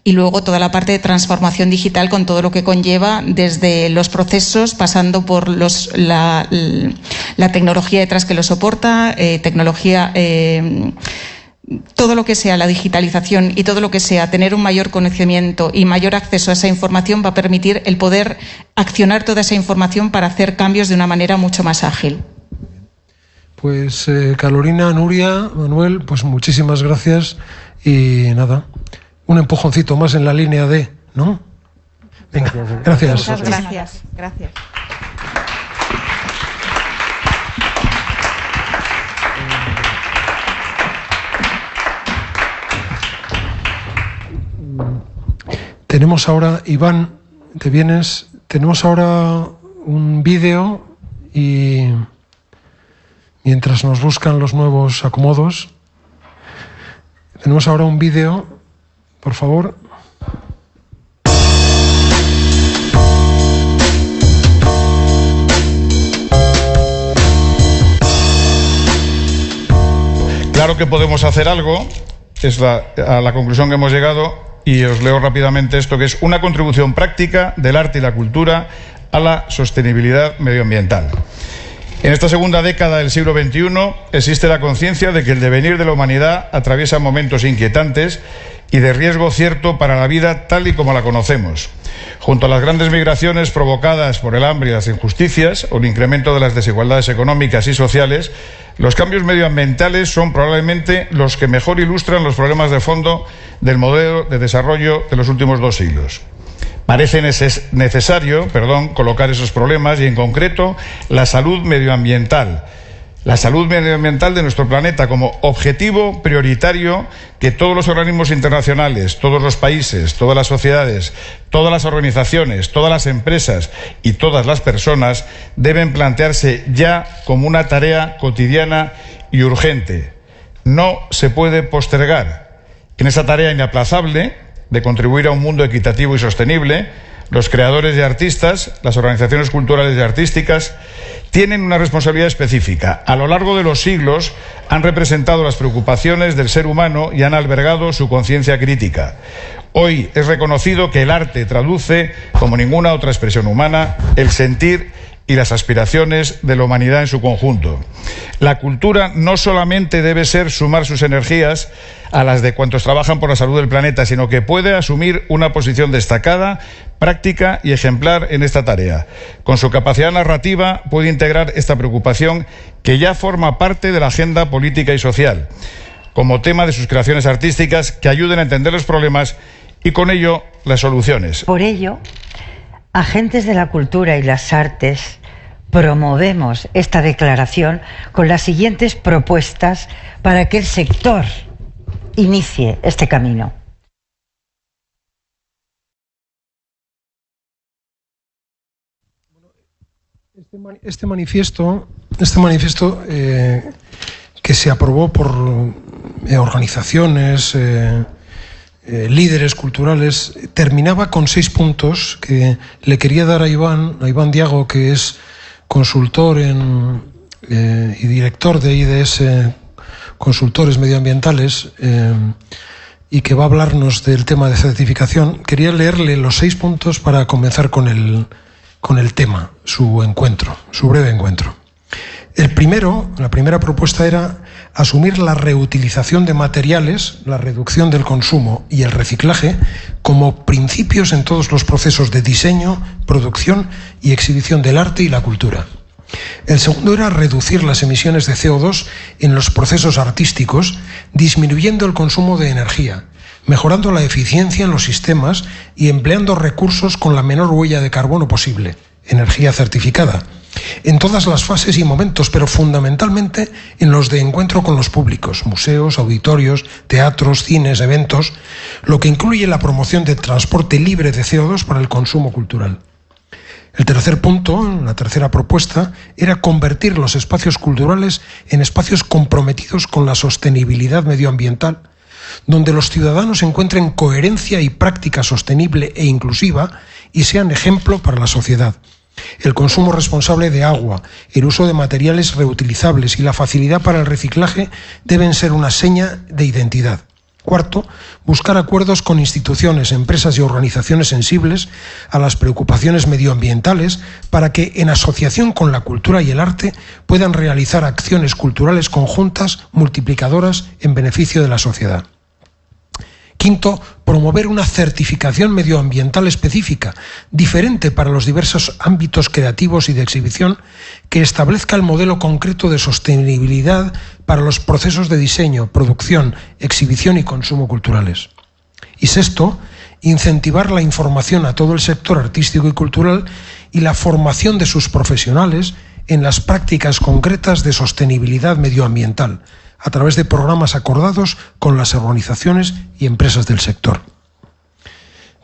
Y luego toda la parte de transformación digital, con todo lo que conlleva, desde los procesos, pasando por la tecnología detrás que lo soporta, todo lo que sea la digitalización y todo lo que sea tener un mayor conocimiento y mayor acceso a esa información va a permitir el poder accionar toda esa información para hacer cambios de una manera mucho más ágil. Pues Carolina, Nuria, Manuel, pues muchísimas gracias y nada, un empujoncito más en la línea D, ¿no? Venga, gracias. Muchas gracias. Gracias. Tenemos ahora, Iván, ¿te vienes? Tenemos ahora un vídeo y mientras nos buscan los nuevos acomodos, tenemos ahora un vídeo. Por favor. Claro que podemos hacer algo, es a la conclusión que hemos llegado, y os leo rápidamente esto, que es una contribución práctica del arte y la cultura a la sostenibilidad medioambiental. En esta segunda década del siglo XXI existe la conciencia de que el devenir de la humanidad atraviesa momentos inquietantes y de riesgo cierto para la vida tal y como la conocemos. Junto a las grandes migraciones provocadas por el hambre y las injusticias, o el incremento de las desigualdades económicas y sociales, los cambios medioambientales son probablemente los que mejor ilustran los problemas de fondo del modelo de desarrollo de los últimos 2 siglos. Parece necesario colocar esos problemas y, en concreto, la salud medioambiental de nuestro planeta como objetivo prioritario que todos los organismos internacionales, todos los países, todas las sociedades, todas las organizaciones, todas las empresas y todas las personas deben plantearse ya como una tarea cotidiana y urgente. No se puede postergar. En esa tarea inaplazable de contribuir a un mundo equitativo y sostenible, los creadores y artistas, las organizaciones culturales y artísticas, tienen una responsabilidad específica. A lo largo de los siglos han representado las preocupaciones del ser humano y han albergado su conciencia crítica. Hoy es reconocido que el arte traduce, como ninguna otra expresión humana, el sentir y las aspiraciones de la humanidad en su conjunto. La cultura no solamente debe sumar sus energías a las de cuantos trabajan por la salud del planeta, sino que puede asumir una posición destacada, práctica y ejemplar en esta tarea. Con su capacidad narrativa puede integrar esta preocupación que ya forma parte de la agenda política y social, como tema de sus creaciones artísticas que ayuden a entender los problemas y con ello las soluciones. Por ello, agentes de la cultura y las artes, promovemos esta declaración con las siguientes propuestas para que el sector inicie este camino. Este manifiesto que se aprobó por organizaciones, líderes culturales, terminaba con 6 puntos que le quería dar a Iván Diago, que es consultor y director de IDS Consultores Medioambientales, y que va a hablarnos del tema de certificación. Quería leerle los 6 puntos para comenzar con el tema, su breve encuentro. La primera propuesta era asumir la reutilización de materiales, la reducción del consumo y el reciclaje como principios en todos los procesos de diseño, producción y exhibición del arte y la cultura. El segundo era reducir las emisiones de CO2 en los procesos artísticos, disminuyendo el consumo de energía, mejorando la eficiencia en los sistemas y empleando recursos con la menor huella de carbono posible, energía certificada, en todas las fases y momentos, pero fundamentalmente en los de encuentro con los públicos, museos, auditorios, teatros, cines, eventos, lo que incluye la promoción del transporte libre de CO2 para el consumo cultural. El tercer punto, la tercera propuesta, era convertir los espacios culturales en espacios comprometidos con la sostenibilidad medioambiental, donde los ciudadanos encuentren coherencia y práctica sostenible e inclusiva y sean ejemplo para la sociedad. El consumo responsable de agua, el uso de materiales reutilizables y la facilidad para el reciclaje deben ser una seña de identidad. Cuarto, buscar acuerdos con instituciones, empresas y organizaciones sensibles a las preocupaciones medioambientales para que, en asociación con la cultura y el arte, puedan realizar acciones culturales conjuntas multiplicadoras en beneficio de la sociedad. Quinto, promover una certificación medioambiental específica, diferente para los diversos ámbitos creativos y de exhibición, que establezca el modelo concreto de sostenibilidad para los procesos de diseño, producción, exhibición y consumo culturales. Y sexto, incentivar la información a todo el sector artístico y cultural y la formación de sus profesionales en las prácticas concretas de sostenibilidad medioambiental, a través de programas acordados con las organizaciones y empresas del sector.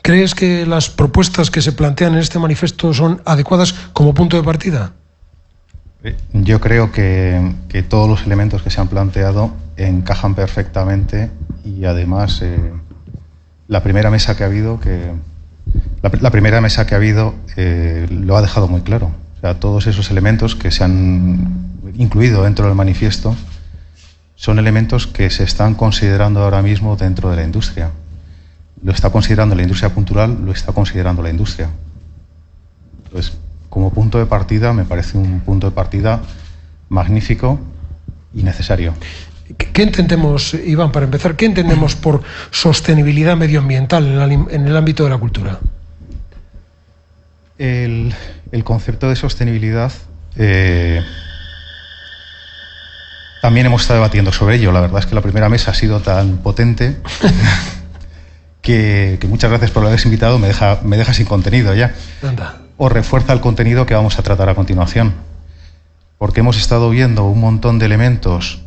¿Crees que las propuestas que se plantean en este manifiesto son adecuadas como punto de partida? Yo creo que todos los elementos que se han planteado encajan perfectamente y además la primera mesa que ha habido lo ha dejado muy claro. O sea, todos esos elementos que se han incluido dentro del manifiesto son elementos que se están considerando ahora mismo dentro de la industria. Lo está considerando la industria cultural, lo está considerando la industria. Entonces, como punto de partida, me parece un punto de partida magnífico y necesario. ¿Qué entendemos, Iván, para empezar, qué entendemos por sostenibilidad medioambiental en el ámbito de la cultura? El concepto de sostenibilidad también hemos estado debatiendo sobre ello. La verdad es que la primera mesa ha sido tan potente que muchas gracias por haberse invitado, me deja sin contenido ya. Anda. O refuerza el contenido que vamos a tratar a continuación. Porque hemos estado viendo un montón de elementos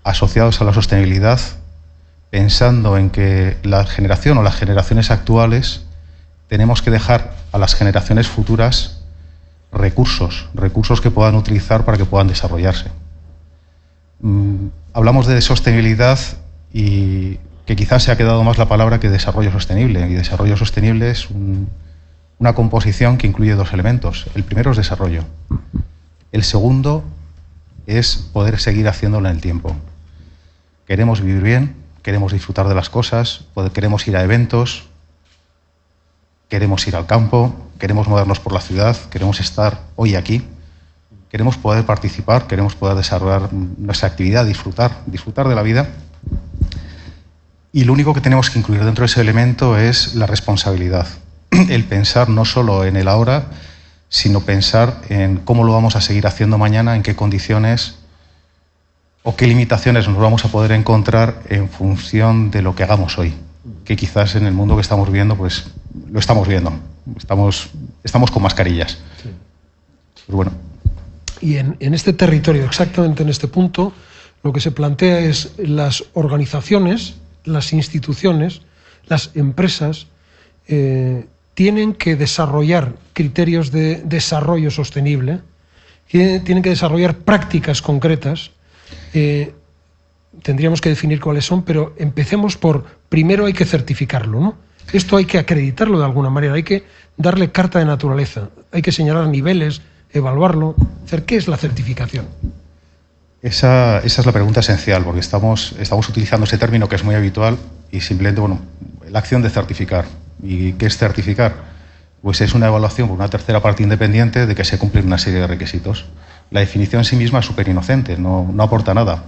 asociados a la sostenibilidad, pensando en que la generación o las generaciones actuales tenemos que dejar a las generaciones futuras recursos que puedan utilizar para que puedan desarrollarse. Hablamos de sostenibilidad y que quizás se ha quedado más la palabra que desarrollo sostenible. Y desarrollo sostenible es una composición que incluye dos elementos. El primero es desarrollo. El segundo es poder seguir haciéndolo en el tiempo. Queremos vivir bien, queremos disfrutar de las cosas, queremos ir a eventos, queremos ir al campo, queremos movernos por la ciudad, queremos estar hoy aquí. Queremos poder participar, queremos poder desarrollar nuestra actividad, disfrutar de la vida. Y lo único que tenemos que incluir dentro de ese elemento es la responsabilidad. El pensar no solo en el ahora, sino pensar en cómo lo vamos a seguir haciendo mañana, en qué condiciones o qué limitaciones nos vamos a poder encontrar en función de lo que hagamos hoy. Que quizás en el mundo que estamos viviendo, pues lo estamos viendo. Estamos con mascarillas. Sí. Pero bueno. Y en este territorio, exactamente en este punto, lo que se plantea es las organizaciones, las instituciones, las empresas tienen que desarrollar criterios de desarrollo sostenible, tienen que desarrollar prácticas concretas. Tendríamos que definir cuáles son, pero empecemos por, primero hay que certificarlo, ¿no? Esto hay que acreditarlo de alguna manera, hay que darle carta de naturaleza, hay que señalar niveles, evaluarlo. ¿Qué es la certificación? Esa es la pregunta esencial, porque estamos utilizando ese término que es muy habitual y simplemente, la acción de certificar. ¿Y qué es certificar? Pues es una evaluación por una tercera parte independiente de que se cumplen una serie de requisitos. La definición en sí misma es súper inocente, no aporta nada.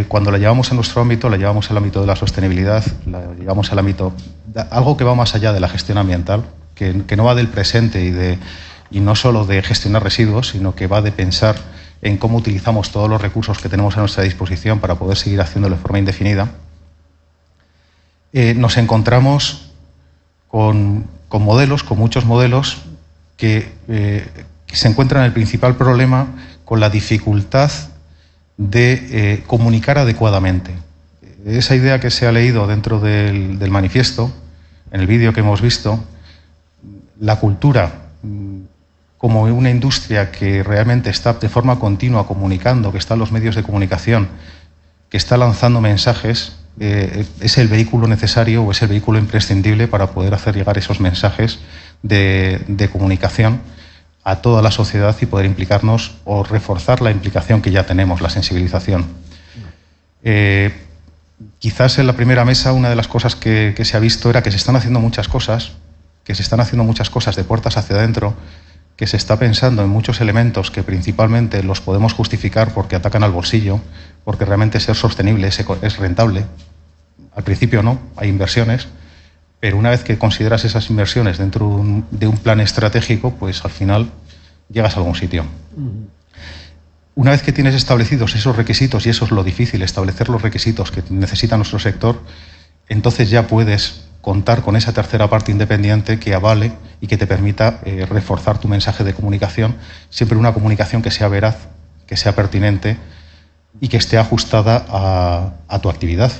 Cuando la llevamos a nuestro ámbito, la llevamos al ámbito de la sostenibilidad, la llevamos al ámbito de algo que va más allá de la gestión ambiental, que no va del presente y no solo de gestionar residuos, sino que va de pensar en cómo utilizamos todos los recursos que tenemos a nuestra disposición para poder seguir haciéndolo de forma indefinida. Nos encontramos con muchos modelos que se encuentran el principal problema con la dificultad de comunicar adecuadamente. Esa idea que se ha leído dentro del manifiesto, en el vídeo que hemos visto, la cultura como una industria que realmente está de forma continua comunicando, que está en los medios de comunicación, que está lanzando mensajes, es el vehículo necesario o es el vehículo imprescindible para poder hacer llegar esos mensajes de comunicación a toda la sociedad y poder implicarnos o reforzar la implicación que ya tenemos, la sensibilización. Quizás en la primera mesa una de las cosas que se ha visto era que se están haciendo muchas cosas, de puertas hacia adentro, que se está pensando en muchos elementos que principalmente los podemos justificar porque atacan al bolsillo, porque realmente ser sostenible es rentable. Al principio no, hay inversiones, pero una vez que consideras esas inversiones dentro de un plan estratégico, pues al final llegas a algún sitio. Una vez que tienes establecidos esos requisitos, y eso es lo difícil, establecer los requisitos que necesita nuestro sector, entonces ya puedes contar con esa tercera parte independiente que avale y que te permita reforzar tu mensaje de comunicación, siempre una comunicación que sea veraz, que sea pertinente y que esté ajustada a tu actividad.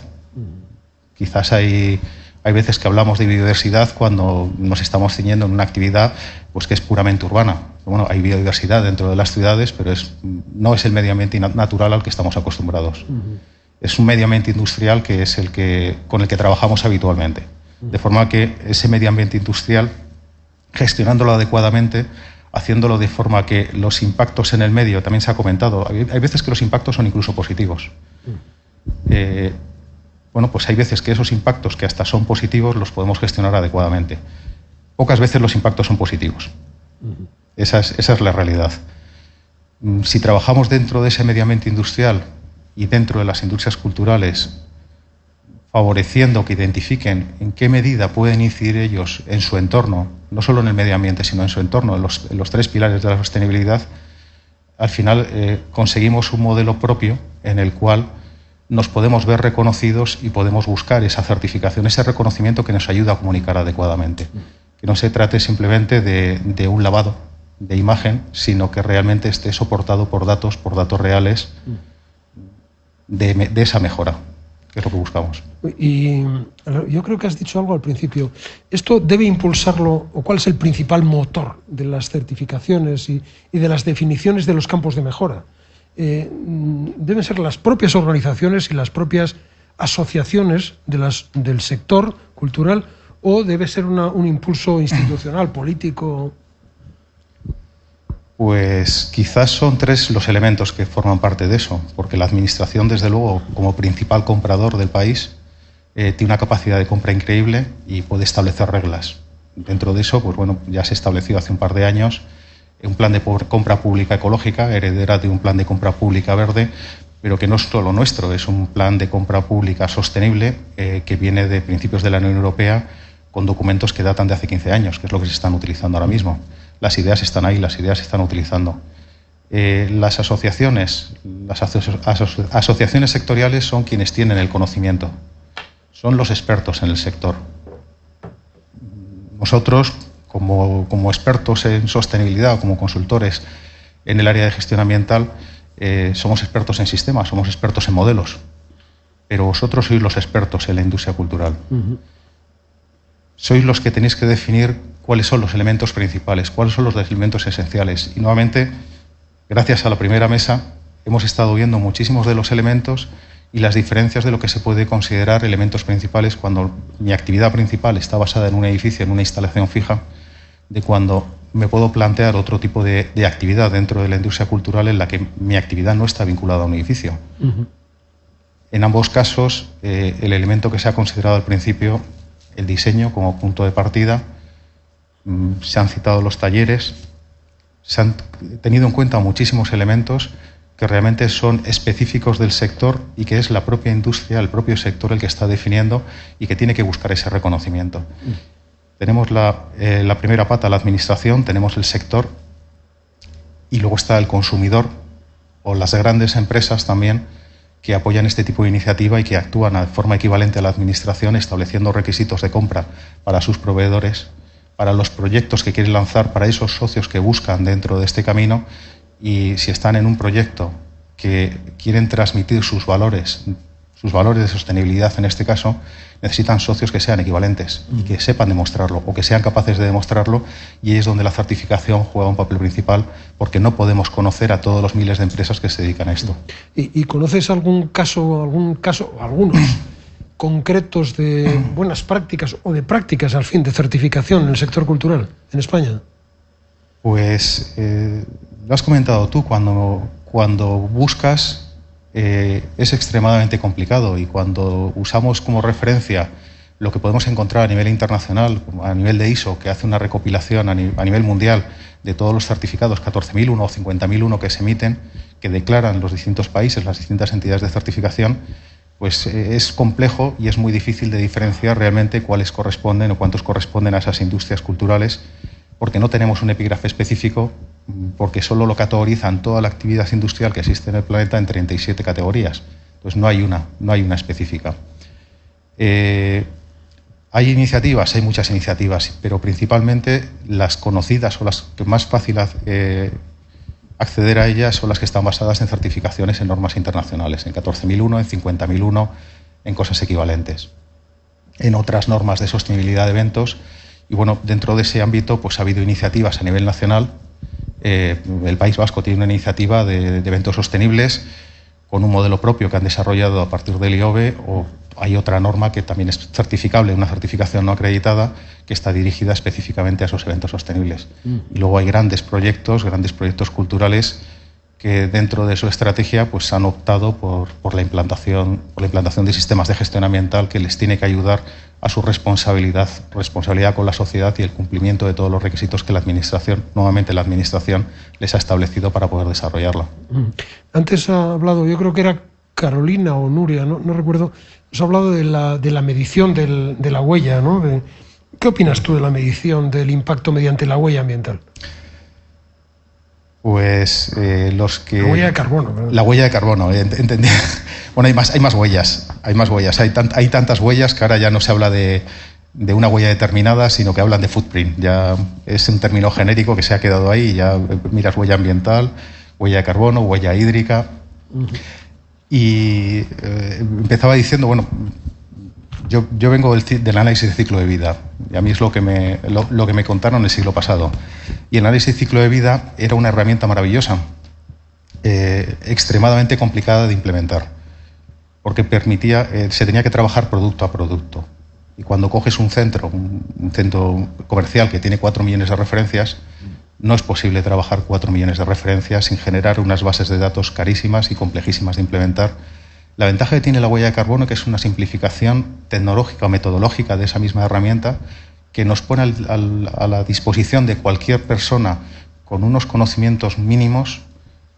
Quizás hay veces que hablamos de biodiversidad cuando nos estamos ciñendo en una actividad pues que es puramente urbana. Bueno, hay biodiversidad dentro de las ciudades, pero no es el medio ambiente natural al que estamos acostumbrados. Es un medio ambiente industrial que es con el que trabajamos habitualmente. De forma que ese medio ambiente industrial, gestionándolo adecuadamente, haciéndolo de forma que los impactos en el medio, también se ha comentado, hay veces que los impactos son incluso positivos. Bueno, pues hay veces que esos impactos que hasta son positivos los podemos gestionar adecuadamente. Pocas veces los impactos son positivos. Esa es la realidad. Si trabajamos dentro de ese medio ambiente industrial y dentro de las industrias culturales, favoreciendo que identifiquen en qué medida pueden incidir ellos en su entorno, no solo en el medio ambiente, sino en su entorno, en los tres pilares de la sostenibilidad, al final conseguimos un modelo propio en el cual nos podemos ver reconocidos y podemos buscar esa certificación, ese reconocimiento que nos ayuda a comunicar adecuadamente. Que no se trate simplemente de un lavado de imagen, sino que realmente esté soportado por datos reales de esa mejora, que es lo que buscamos. Y yo creo que has dicho algo al principio. ¿Esto debe impulsarlo, o cuál es el principal motor de las certificaciones y de las definiciones de los campos de mejora? Deben ser las propias organizaciones y las propias asociaciones del sector cultural, o debe ser un impulso institucional, político? Pues quizás son tres los elementos que forman parte de eso, porque la administración, desde luego, como principal comprador del país, tiene una capacidad de compra increíble y puede establecer reglas. Dentro de eso, pues bueno, ya se estableció hace un par de años un plan de compra pública ecológica, heredera de un plan de compra pública verde, pero que no es solo nuestro, es un plan de compra pública sostenible que viene de principios de la Unión Europea, con documentos que datan de hace 15 años, que es lo que se están utilizando ahora mismo. Las ideas están ahí, las ideas se están utilizando. Las asociaciones, asociaciones sectoriales son quienes tienen el conocimiento, son los expertos en el sector. Nosotros, como expertos en sostenibilidad o como consultores en el área de gestión ambiental, somos expertos en sistemas, somos expertos en modelos, pero vosotros sois los expertos en la industria cultural. Sois los que tenéis que definir cuáles son los elementos principales, cuáles son los elementos esenciales. Y nuevamente, gracias a la primera mesa, hemos estado viendo muchísimos de los elementos y las diferencias de lo que se puede considerar elementos principales cuando mi actividad principal está basada en un edificio, en una instalación fija, de cuando me puedo plantear otro tipo de actividad dentro de la industria cultural en la que mi actividad no está vinculada a un edificio. En ambos casos, el elemento que se ha considerado al principio, el diseño como punto de partida, se han citado los talleres, se han tenido en cuenta muchísimos elementos que realmente son específicos del sector y que es la propia industria, el propio sector el que está definiendo y que tiene que buscar ese reconocimiento. Tenemos la primera pata, la administración, tenemos el sector y luego está el consumidor o las grandes empresas también que apoyan este tipo de iniciativa y que actúan de forma equivalente a la administración estableciendo requisitos de compra para sus proveedores para los proyectos que quieren lanzar, para esos socios que buscan dentro de este camino, y si están en un proyecto que quieren transmitir sus valores de sostenibilidad en este caso, necesitan socios que sean equivalentes y que sepan demostrarlo o que sean capaces de demostrarlo, y ahí es donde la certificación juega un papel principal, porque no podemos conocer a todos los miles de empresas que se dedican a esto. ¿Y conoces algún caso, algunos concretos de buenas prácticas o de prácticas, al fin, de certificación en el sector cultural en España? Pues lo has comentado tú, cuando buscas es extremadamente complicado, y cuando usamos como referencia lo que podemos encontrar a nivel internacional, a nivel de ISO, que hace una recopilación a nivel mundial de todos los certificados 14.001 o 50.001 que se emiten, que declaran los distintos países, las distintas entidades de certificación, pues es complejo y es muy difícil de diferenciar realmente cuáles corresponden o cuántos corresponden a esas industrias culturales, porque no tenemos un epígrafe específico, porque solo lo categorizan toda la actividad industrial que existe en el planeta en 37 categorías. Entonces no hay una específica. Hay iniciativas, hay muchas iniciativas, pero principalmente las conocidas o las que más fácil acceder a ellas son las que están basadas en certificaciones en normas internacionales, en 14.001, en 50.001, en cosas equivalentes, en otras normas de sostenibilidad de eventos. Y bueno, dentro de ese ámbito pues ha habido iniciativas a nivel nacional. El País Vasco tiene una iniciativa de eventos sostenibles con un modelo propio que han desarrollado a partir del IOBE, o hay otra norma que también es certificable, una certificación no acreditada, que está dirigida específicamente a esos eventos sostenibles. Y luego hay grandes proyectos culturales que dentro de su estrategia pues han optado por la implantación de sistemas de gestión ambiental que les tiene que ayudar a su responsabilidad con la sociedad y el cumplimiento de todos los requisitos que la administración les ha establecido para poder desarrollarla. Antes ha hablado, yo creo que era Carolina o Nuria, no recuerdo, os ha hablado de la medición de la huella, ¿no? ¿Qué opinas tú de la medición del impacto mediante la huella ambiental? Pues la huella de carbono, ¿verdad? La huella de carbono, entendí. Bueno, hay más huellas. Hay tantas huellas que ahora ya no se habla de una huella determinada, sino que hablan de footprint. Ya es un término genérico que se ha quedado ahí, y ya miras huella ambiental, huella de carbono, huella hídrica. Y empezaba diciendo, bueno, yo vengo del análisis de ciclo de vida, y a mí es lo que me contaron el siglo pasado. Y el análisis de ciclo de vida era una herramienta maravillosa, extremadamente complicada de implementar, porque se tenía que trabajar producto a producto. Y cuando coges un centro comercial que tiene 4 millones de referencias, no es posible trabajar 4 millones de referencias sin generar unas bases de datos carísimas y complejísimas de implementar. La ventaja que tiene la huella de carbono, que es una simplificación tecnológica o metodológica de esa misma herramienta, que nos pone a la disposición de cualquier persona con unos conocimientos mínimos.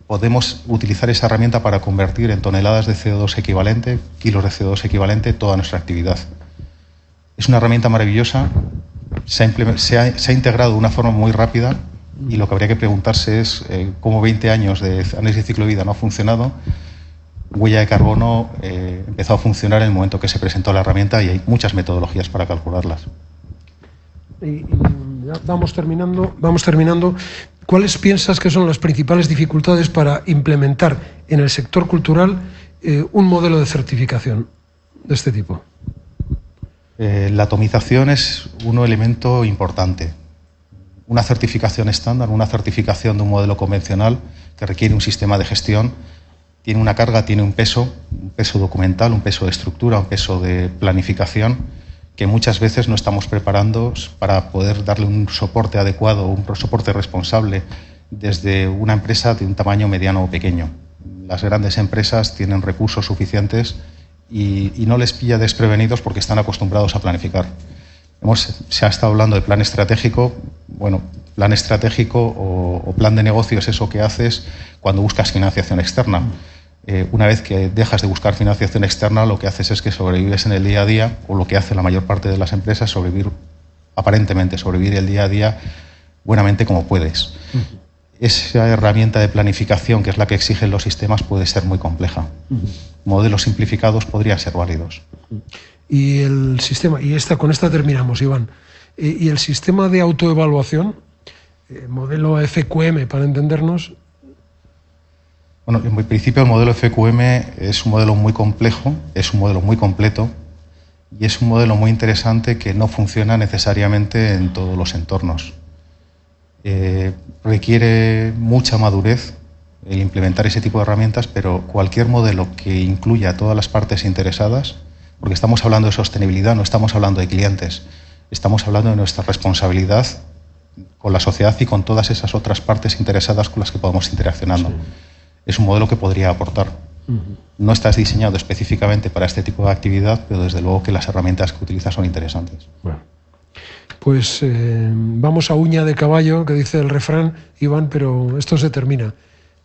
Podemos utilizar esa herramienta para convertir en toneladas de CO2 equivalente, kilos de CO2 equivalente, toda nuestra actividad. Es una herramienta maravillosa, se ha integrado de una forma muy rápida, y lo que habría que preguntarse es cómo 20 años de análisis de ciclo de vida no ha funcionado. Huella de carbono empezó a funcionar en el momento que se presentó la herramienta, y hay muchas metodologías para calcularlas. Y ya vamos terminando. ¿Cuáles piensas que son las principales dificultades para implementar en el sector cultural un modelo de certificación de este tipo? La atomización es un elemento importante. Una certificación estándar, una certificación de un modelo convencional que requiere un sistema de gestión, tiene una carga, tiene un peso documental, un peso de estructura, un peso de planificación, que muchas veces no estamos preparando para poder darle un soporte adecuado, un soporte responsable desde una empresa de un tamaño mediano o pequeño. Las grandes empresas tienen recursos suficientes y no les pilla desprevenidos porque están acostumbrados a planificar. Se ha estado hablando de plan estratégico. Bueno, plan estratégico o plan de negocio es eso que haces cuando buscas financiación externa. Una vez que dejas de buscar financiación externa, lo que haces es que sobrevives en el día a día, o lo que hace la mayor parte de las empresas, sobrevivir el día a día buenamente como puedes. Esa herramienta de planificación, que es la que exigen los sistemas, puede ser muy compleja. Modelos simplificados podrían ser válidos. Y el sistema, con esta terminamos, Iván. Y el sistema de autoevaluación, modelo FQM para entendernos. Bueno, en principio el modelo FQM es un modelo muy complejo, es un modelo muy completo y es un modelo muy interesante que no funciona necesariamente en todos los entornos. Requiere mucha madurez el implementar ese tipo de herramientas, pero cualquier modelo que incluya a todas las partes interesadas, porque estamos hablando de sostenibilidad, no estamos hablando de clientes, estamos hablando de nuestra responsabilidad con la sociedad y con todas esas otras partes interesadas con las que podemos interaccionando. Sí. Es un modelo que podría aportar. No está diseñado específicamente para este tipo de actividad, pero desde luego que las herramientas que utiliza son interesantes. Bueno, pues vamos a uña de caballo, que dice el refrán, Iván, pero esto se termina.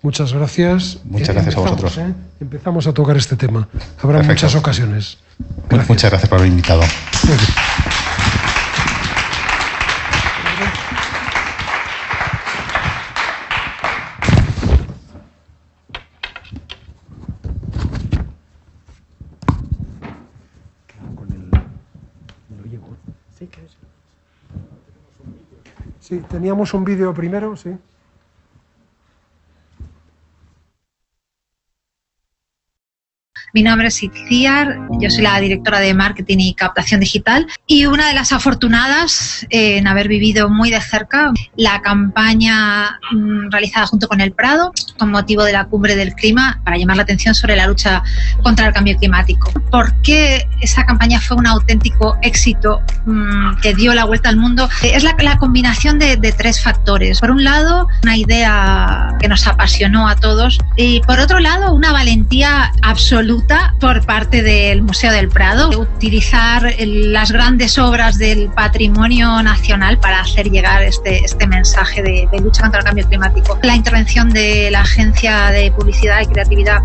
Muchas gracias. Muchas gracias a vosotros. Empezamos a tocar este tema. Habrá muchas ocasiones. Gracias. Muchas gracias por haber invitado. Sí, teníamos un vídeo primero, sí. Mi nombre es Itziar, yo soy la directora de Marketing y Captación Digital y una de las afortunadas en haber vivido muy de cerca la campaña realizada junto con el Prado con motivo de la Cumbre del Clima para llamar la atención sobre la lucha contra el cambio climático. ¿Por qué esa campaña fue un auténtico éxito que dio la vuelta al mundo? Es la combinación de tres factores. Por un lado, una idea que nos apasionó a todos y por otro lado, una valentía absoluta por parte del Museo del Prado, utilizar las grandes obras del patrimonio nacional para hacer llegar este mensaje de lucha contra el cambio climático. La intervención de la agencia de publicidad y creatividad,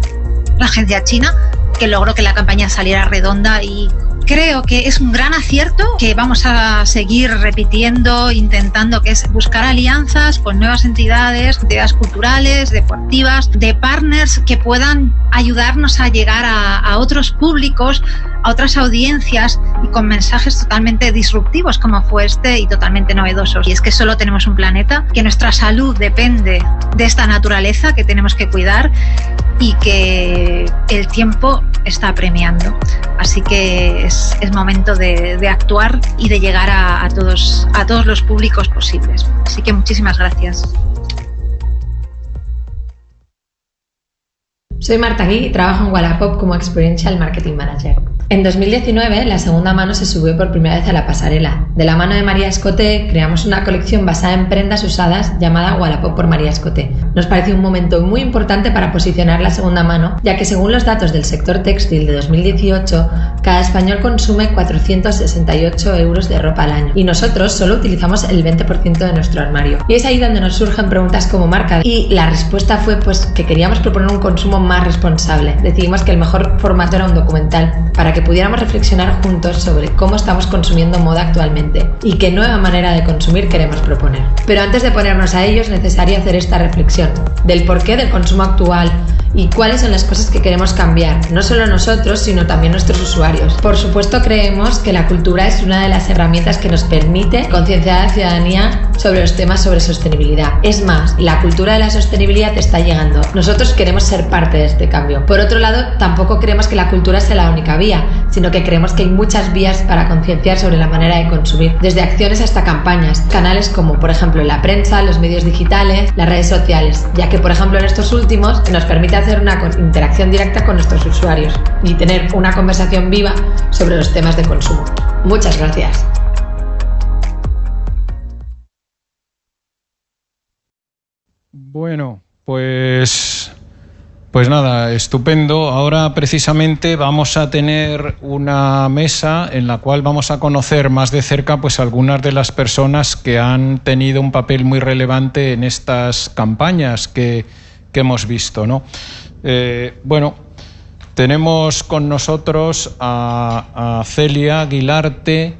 la agencia china, que logró que la campaña saliera redonda y creo que es un gran acierto que vamos a seguir repitiendo, intentando, que es buscar alianzas con nuevas entidades culturales, deportivas, de partners que puedan ayudarnos a llegar a otros públicos, a otras audiencias y con mensajes totalmente disruptivos como fue este y totalmente novedosos. Y es que solo tenemos un planeta, que nuestra salud depende de esta naturaleza que tenemos que cuidar y que el tiempo está premiando. Así que es momento de actuar y de llegar a todos los públicos posibles. Así que muchísimas gracias. Soy Marta Gui y trabajo en Wallapop como Experiential Marketing Manager. En 2019, la segunda mano se subió por primera vez a la pasarela. De la mano de María Escoté, creamos una colección basada en prendas usadas llamada Wallapop por María Escoté. Nos pareció un momento muy importante para posicionar la segunda mano, ya que según los datos del sector textil de 2018, cada español consume 468 euros de ropa al año y nosotros solo utilizamos el 20% de nuestro armario. Y es ahí donde nos surgen preguntas como marca y la respuesta fue pues que queríamos proponer un consumo más responsable. Decidimos que el mejor formato era un documental para que pudiéramos reflexionar juntos sobre cómo estamos consumiendo moda actualmente y qué nueva manera de consumir queremos proponer. Pero antes de ponernos a ello es necesario hacer esta reflexión del porqué del consumo actual y cuáles son las cosas que queremos cambiar, no solo nosotros, sino también nuestros usuarios. Por supuesto, creemos que la cultura es una de las herramientas que nos permite concienciar a la ciudadanía sobre los temas sobre sostenibilidad. Es más, la cultura de la sostenibilidad está llegando. Nosotros queremos ser parte de este cambio. Por otro lado, tampoco creemos que la cultura sea la única vía, sino que creemos que hay muchas vías para concienciar sobre la manera de consumir, desde acciones hasta campañas, canales como por ejemplo la prensa, los medios digitales, las redes sociales, ya que por ejemplo en estos últimos nos permite hacer una interacción directa con nuestros usuarios y tener una conversación viva sobre los temas de consumo. Muchas gracias. Bueno, pues nada, estupendo. Ahora precisamente vamos a tener una mesa en la cual vamos a conocer más de cerca pues algunas de las personas que han tenido un papel muy relevante en estas campañas que hemos visto, ¿no? Bueno, tenemos con nosotros a Celia Guilarte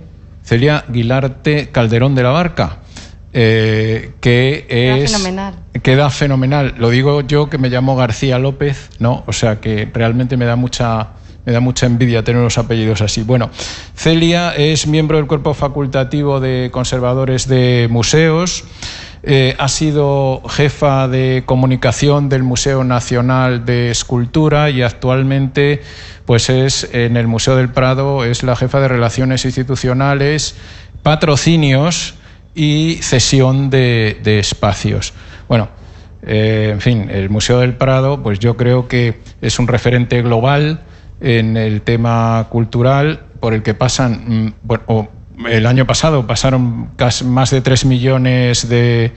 Calderón de la Barca. Queda fenomenal. Lo digo yo, que me llamo García López, ¿no? O sea que realmente me da mucha Me da mucha envidia tener los apellidos así. Bueno, Celia es miembro del Cuerpo Facultativo de Conservadores de Museos. Ha sido jefa de comunicación del Museo Nacional de Escultura y actualmente pues es en el Museo del Prado, es la jefa de Relaciones Institucionales, Patrocinios y Cesión de espacios. Bueno, en fin, el Museo del Prado pues yo creo que es un referente global en el tema cultural por el que pasan, el año pasado pasaron más de 3 millones de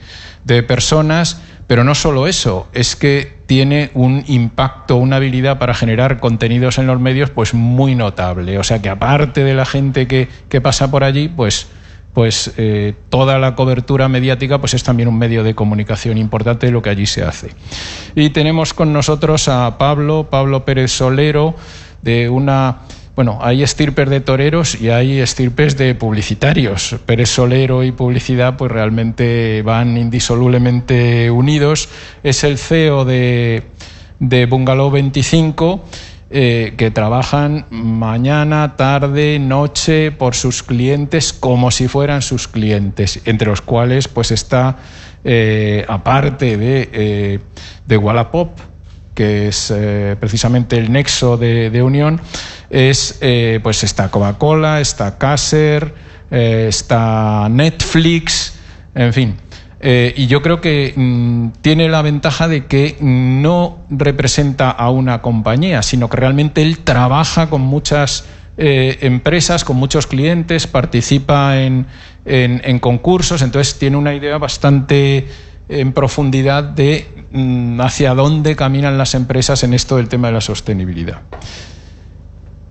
personas, pero no solo eso, es que tiene un impacto, una habilidad para generar contenidos en los medios pues muy notable. O sea que aparte de la gente que pasa por allí, pues toda la cobertura mediática pues es también un medio de comunicación importante de lo que allí se hace. Y tenemos con nosotros a Pablo Pérez Solero, de una... Bueno, hay estirpes de toreros y hay estirpes de publicitarios. Pérez Solero y publicidad pues realmente van indisolublemente unidos. Es el CEO de Bungalow 25, que trabajan mañana, tarde, noche por sus clientes como si fueran sus clientes, entre los cuales pues está, aparte de Wallapop, que es precisamente el nexo de unión, pues está Coca-Cola, está Caser, está Netflix, en fin. Y yo creo que tiene la ventaja de que no representa a una compañía, sino que realmente él trabaja con muchas empresas, con muchos clientes, participa en concursos, entonces tiene una idea bastante en profundidad de hacia dónde caminan las empresas en esto del tema de la sostenibilidad.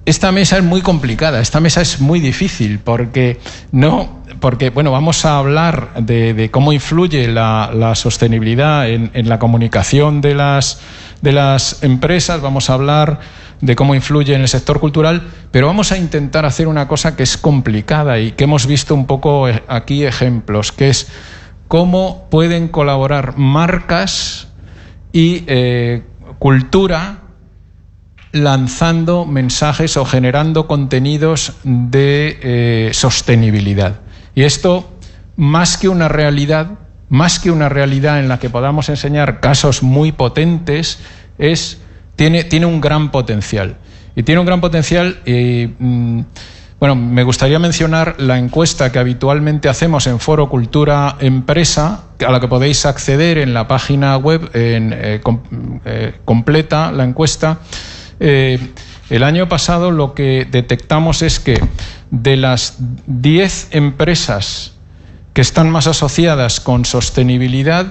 Esta mesa es muy complicada, esta mesa es muy difícil porque bueno, vamos a hablar de cómo influye la sostenibilidad en la comunicación de las empresas, vamos a hablar de cómo influye en el sector cultural, pero vamos a intentar hacer una cosa que es complicada y que hemos visto un poco aquí ejemplos, que es cómo pueden colaborar marcas y cultura lanzando mensajes o generando contenidos de sostenibilidad. Y esto, más que una realidad en la que podamos enseñar casos muy potentes, tiene un gran potencial. Y tiene un gran potencial. Bueno, me gustaría mencionar la encuesta que habitualmente hacemos en Foro Cultura Empresa, a la que podéis acceder en la página web, completa la encuesta. El año pasado lo que detectamos es que de las 10 empresas que están más asociadas con sostenibilidad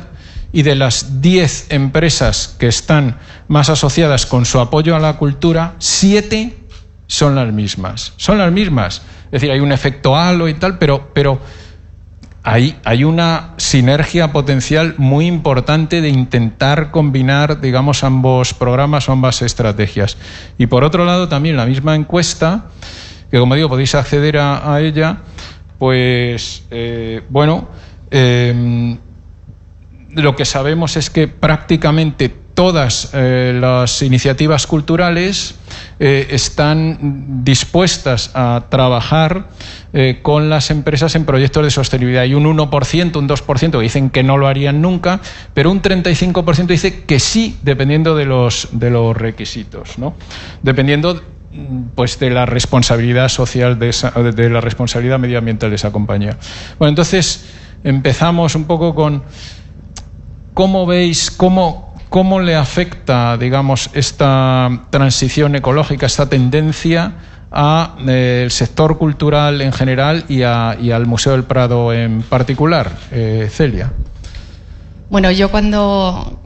y de las 10 empresas que están más asociadas con su apoyo a la cultura, 7 son las mismas. Son las mismas. Es decir, hay un efecto halo y tal, pero hay una sinergia potencial muy importante de intentar combinar, digamos, ambos programas o ambas estrategias. Y por otro lado, también la misma encuesta, que como digo, podéis acceder a ella, pues, lo que sabemos es que prácticamente todas las iniciativas culturales están dispuestas a trabajar con las empresas en proyectos de sostenibilidad. Hay un 1%, un 2% que dicen que no lo harían nunca, pero un 35% dice que sí, dependiendo de los requisitos, ¿no? Dependiendo pues de la responsabilidad social de la responsabilidad medioambiental de esa compañía. Bueno, entonces empezamos un poco con cómo veis, cómo le afecta, digamos, esta transición ecológica, esta tendencia al sector cultural en general y al Museo del Prado en particular. Celia. Bueno, yo cuando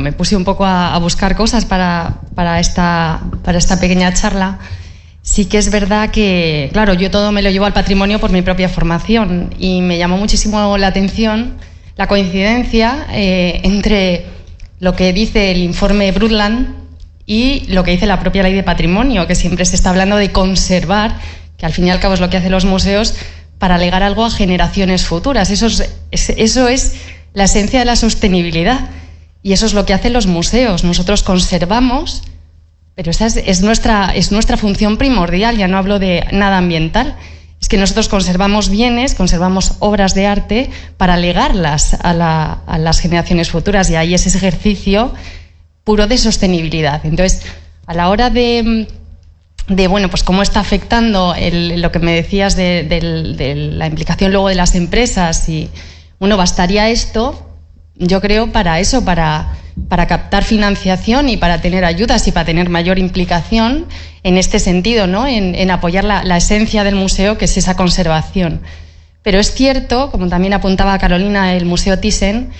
me puse un poco a buscar cosas para esta pequeña charla, sí que es verdad que, claro, yo todo me lo llevo al patrimonio por mi propia formación y me llamó muchísimo la atención la coincidencia entre lo que dice el informe Brundtland y lo que dice la propia ley de patrimonio, que siempre se está hablando de conservar, que al fin y al cabo es lo que hacen los museos para legar algo a generaciones futuras. Eso es la esencia de la sostenibilidad y eso es lo que hacen los museos. Nosotros conservamos Pero esa es nuestra función primordial, ya no hablo de nada ambiental. Es que nosotros conservamos bienes, conservamos obras de arte para legarlas a las generaciones futuras, y ahí es ese ejercicio puro de sostenibilidad. Entonces, a la hora de bueno, pues cómo está afectando lo que me decías de la implicación luego de las empresas, y bueno, bastaría esto, yo creo, para eso, para captar financiación y para tener ayudas y para tener mayor implicación en este sentido, ¿no? En apoyar la esencia del museo, que es esa conservación. Pero es cierto, como también apuntaba Carolina, el Museo Thyssen,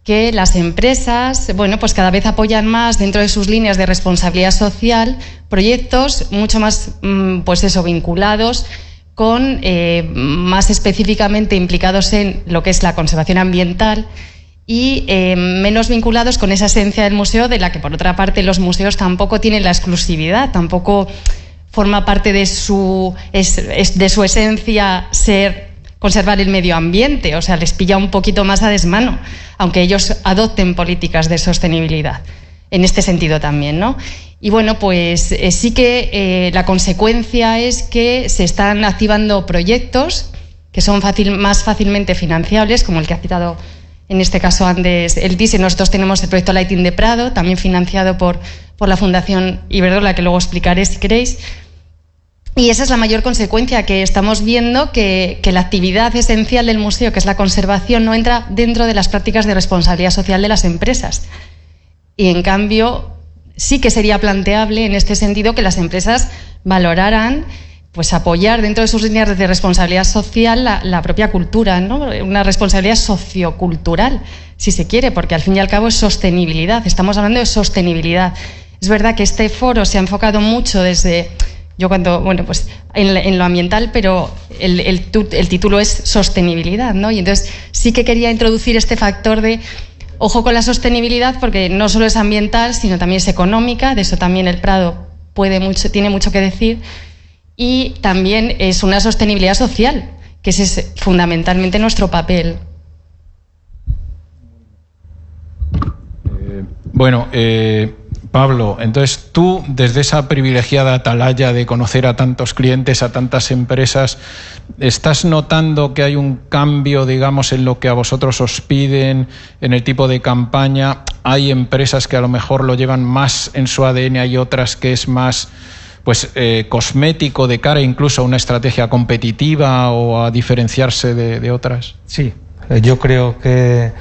que las empresas, bueno, pues cada vez apoyan más dentro de sus líneas de responsabilidad social proyectos mucho más, pues eso, vinculados con, más específicamente implicados en lo que es la conservación ambiental, y menos vinculados con esa esencia del museo, de la que por otra parte los museos tampoco tienen la exclusividad, tampoco forma parte de su esencia conservar el medio ambiente, o sea, les pilla un poquito más a desmano, aunque ellos adopten políticas de sostenibilidad, en este sentido también, ¿no? Y bueno, pues sí que la consecuencia es que se están activando proyectos que son más fácilmente financiables, como el que ha citado en este caso antes el Thyssen. Nosotros tenemos el proyecto Lighting de Prado, también financiado por la Fundación Iberdrola, que luego explicaré si queréis. Y esa es la mayor consecuencia, que estamos viendo que la actividad esencial del museo, que es la conservación, no entra dentro de las prácticas de responsabilidad social de las empresas. Y en cambio, sí que sería planteable en este sentido que las empresas valoraran, pues apoyar dentro de sus líneas de responsabilidad social la propia cultura, ¿no? Una responsabilidad sociocultural, si se quiere, porque al fin y al cabo es sostenibilidad. Estamos hablando de sostenibilidad. Es verdad que este foro se ha enfocado mucho desde... bueno, pues en lo ambiental, pero el título es sostenibilidad, ¿no? Y entonces sí que quería introducir este factor de ojo con la sostenibilidad, porque no solo es ambiental, sino también es económica. De eso también el Prado tiene mucho que decir. Y también es una sostenibilidad social, que ese es fundamentalmente nuestro papel. Pablo, entonces tú, desde esa privilegiada atalaya de conocer a tantos clientes, a tantas empresas, ¿estás notando que hay un cambio, digamos, en lo que a vosotros os piden, en el tipo de campaña? ¿Hay empresas que a lo mejor lo llevan más en su ADN, hay otras que es más cosmético de cara incluso a una estrategia competitiva o a diferenciarse de otras? Sí, yo creo que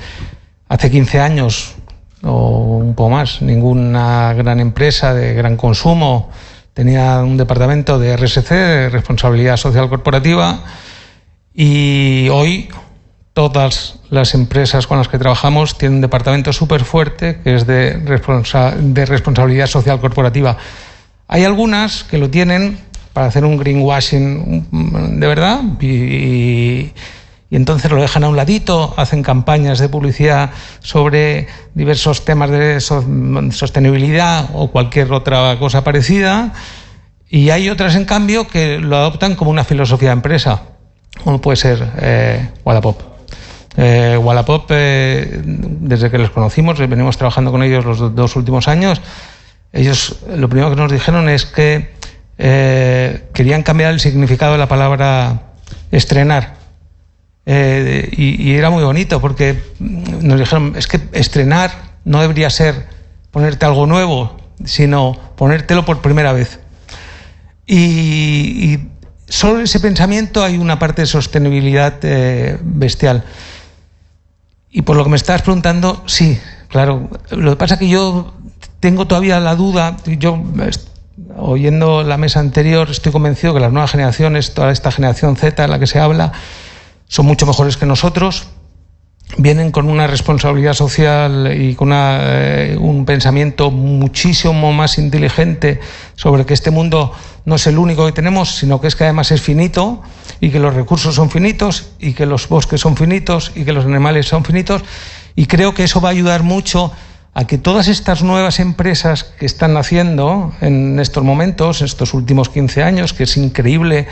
hace 15 años o un poco más, ninguna gran empresa de gran consumo tenía un departamento de RSC, de Responsabilidad Social Corporativa, y hoy todas las empresas con las que trabajamos tienen un departamento súper fuerte que es de Responsabilidad Social Corporativa. Hay algunas que lo tienen para hacer un greenwashing de verdad y entonces lo dejan a un ladito, hacen campañas de publicidad sobre diversos temas de sostenibilidad o cualquier otra cosa parecida, y hay otras, en cambio, que lo adoptan como una filosofía de empresa, como puede ser Wallapop. Wallapop, desde que los conocimos, venimos trabajando con ellos los 2 últimos años. Ellos lo primero que nos dijeron es que querían cambiar el significado de la palabra estrenar. Y era muy bonito, porque nos dijeron, es que estrenar no debería ser ponerte algo nuevo, sino ponértelo por primera vez. Y solo en ese pensamiento hay una parte de sostenibilidad bestial. Y por lo que me estabas preguntando, sí, claro. Lo que pasa es que yo tengo todavía la duda. Yo, oyendo la mesa anterior, estoy convencido que las nuevas generaciones, toda esta generación Z de la que se habla, son mucho mejores que nosotros. Vienen con una responsabilidad social y con un pensamiento muchísimo más inteligente sobre que este mundo no es el único que tenemos, sino que es que además es finito, y que los recursos son finitos, y que los bosques son finitos, y que los animales son finitos. Y creo que eso va a ayudar mucho a que todas estas nuevas empresas que están naciendo en estos momentos, estos últimos 15 años, que es increíble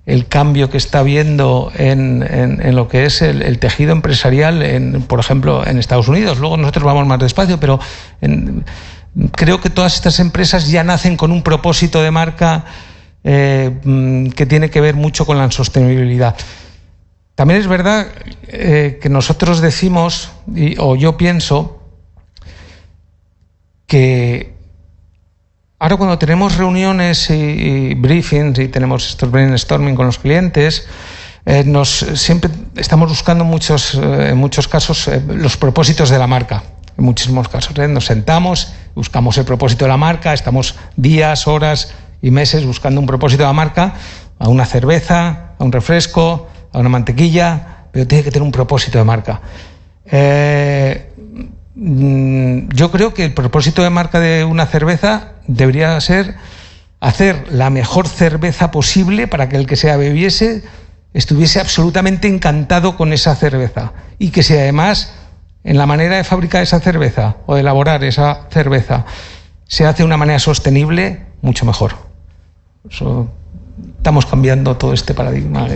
el cambio que está habiendo en lo que es el tejido empresarial, por ejemplo, en Estados Unidos. Luego nosotros vamos más despacio, pero Creo que todas estas empresas ya nacen con un propósito de marca que tiene que ver mucho con la sostenibilidad. También es verdad que nosotros decimos, o yo pienso, que ahora cuando tenemos reuniones y briefings y tenemos estos brainstorming con los clientes, siempre estamos buscando en muchos casos los propósitos de la marca. En muchísimos casos nos sentamos, buscamos el propósito de la marca, estamos días, horas y meses buscando un propósito de la marca, a una cerveza, a un refresco, a una mantequilla, pero tiene que tener un propósito de marca. Yo creo que el propósito de marca de una cerveza debería ser hacer la mejor cerveza posible para que el que se la bebiese estuviese absolutamente encantado con esa cerveza, y que si además en la manera de fabricar esa cerveza o de elaborar esa cerveza se hace de una manera sostenible, mucho mejor. Estamos cambiando todo este paradigma.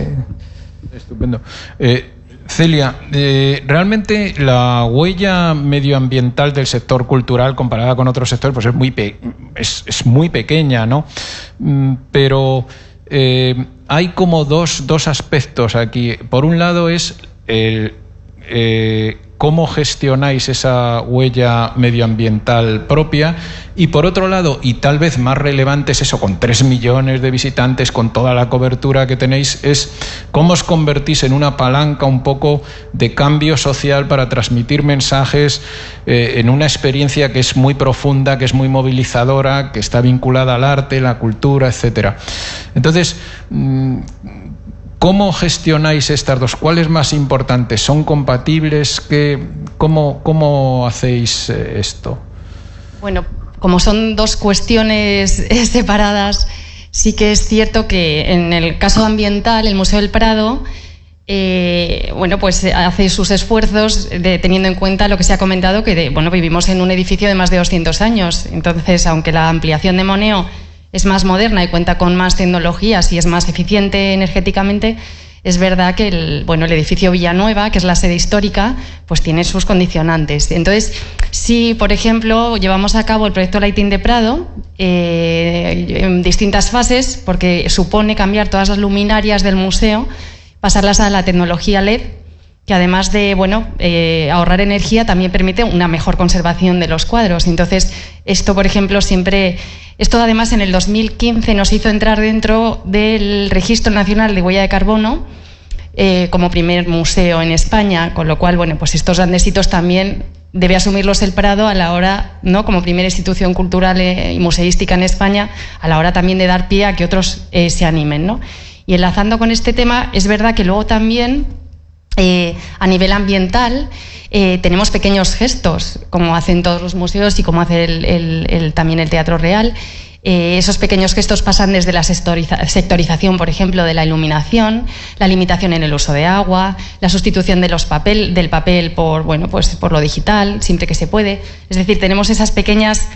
Estupendo. Celia, realmente la huella medioambiental del sector cultural comparada con otros sectores pues es muy pequeña, ¿no? Pero hay como dos aspectos aquí. Por un lado es cómo gestionáis esa huella medioambiental propia, y por otro lado, y tal vez más relevante es eso, con 3 millones de visitantes, con toda la cobertura que tenéis, es cómo os convertís en una palanca un poco de cambio social para transmitir mensajes en una experiencia que es muy profunda, que es muy movilizadora, que está vinculada al arte, la cultura, etcétera. Entonces, ¿cómo gestionáis estas dos? ¿Cuál es más importante? ¿Son compatibles? ¿Cómo hacéis esto? Bueno, como son dos cuestiones separadas, sí que es cierto que en el caso ambiental, el Museo del Prado pues hace sus esfuerzos teniendo en cuenta lo que se ha comentado, que vivimos en un edificio de más de 200 años. Entonces, aunque la ampliación de Moneo es más moderna y cuenta con más tecnologías y es más eficiente energéticamente, es verdad que el edificio Villanueva, que es la sede histórica, pues tiene sus condicionantes. Entonces, si, por ejemplo, llevamos a cabo el proyecto Lighting de Prado en distintas fases, porque supone cambiar todas las luminarias del museo, pasarlas a la tecnología LED, que además de ahorrar energía, también permite una mejor conservación de los cuadros. Entonces, esto, por ejemplo, esto además en el 2015 nos hizo entrar dentro del Registro Nacional de Huella de Carbono como primer museo en España, con lo cual, pues estos grandes hitos también debe asumirlos el Prado a la hora, ¿no?, como primera institución cultural y museística en España, a la hora también de dar pie a que otros se animen, ¿no? Y enlazando con este tema, es verdad que luego también a nivel ambiental tenemos pequeños gestos, como hacen todos los museos y como hace también el Teatro Real. Esos pequeños gestos pasan desde la sectorización, por ejemplo, de la iluminación, la limitación en el uso de agua, la sustitución del papel por lo digital, siempre que se puede. Es decir, tenemos esas pequeñas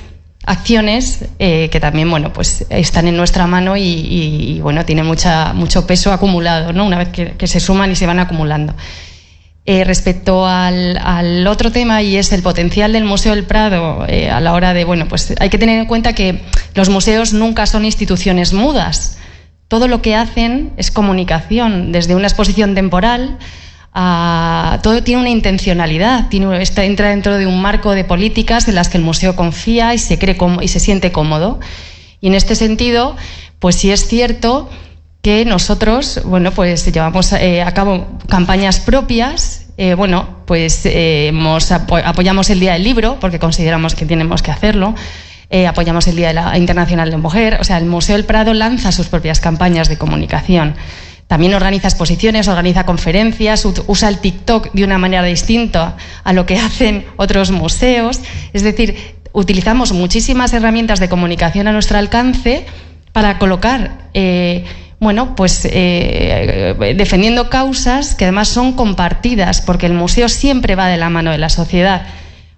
acciones que también están en nuestra mano y tienen mucho peso acumulado, ¿no?, una vez que se suman y se van acumulando. Respecto al otro tema, y es el potencial del Museo del Prado a la hora de, hay que tener en cuenta que los museos nunca son instituciones mudas. Todo lo que hacen es comunicación, desde una exposición temporal todo tiene una intencionalidad, entra dentro de un marco de políticas en las que el museo confía y se siente cómodo. Y en este sentido, pues sí es cierto que nosotros, llevamos a cabo campañas propias. Apoyamos el Día del Libro, porque consideramos que tenemos que hacerlo. Apoyamos el Día Internacional de la Mujer. O sea, el Museo del Prado lanza sus propias campañas de comunicación. También organiza exposiciones, organiza conferencias, usa el TikTok de una manera distinta a lo que hacen otros museos. Es decir, utilizamos muchísimas herramientas de comunicación a nuestro alcance para colocar, defendiendo causas que además son compartidas, porque el museo siempre va de la mano de la sociedad.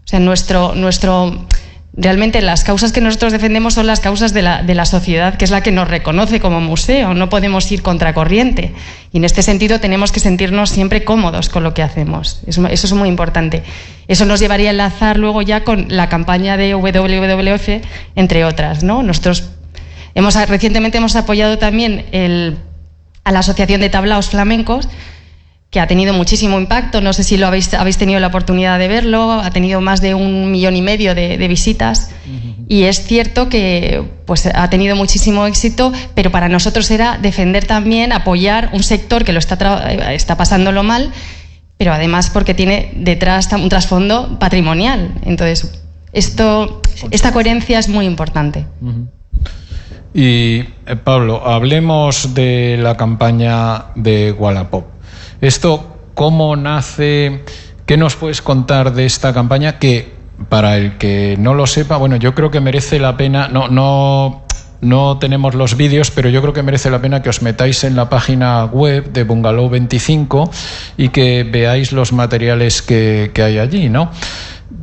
O sea, nuestro Realmente las causas que nosotros defendemos son las causas de la sociedad, que es la que nos reconoce como museo. No podemos ir contracorriente. Y en este sentido tenemos que sentirnos siempre cómodos con lo que hacemos. Eso es muy importante. Eso nos llevaría a enlazar luego ya con la campaña de WWF, entre otras, ¿no? Nosotros recientemente hemos apoyado también a la Asociación de Tablaos Flamencos, que ha tenido muchísimo impacto. No sé si lo habéis tenido la oportunidad de verlo. Ha tenido más de 1,5 millones de visitas. Y es cierto que pues, ha tenido muchísimo éxito, pero para nosotros era defender también, apoyar un sector que lo está pasándolo mal, pero además porque tiene detrás un trasfondo patrimonial. Entonces, esta coherencia es muy importante. Y Pablo, hablemos de la campaña de Wallapop. ¿Esto cómo nace? ¿Qué nos puedes contar de esta campaña? Que para el que no lo sepa, bueno, yo creo que merece la pena, no tenemos los vídeos, pero yo creo que merece la pena que os metáis en la página web de Bungalow 25 y que veáis los materiales que hay allí, ¿no?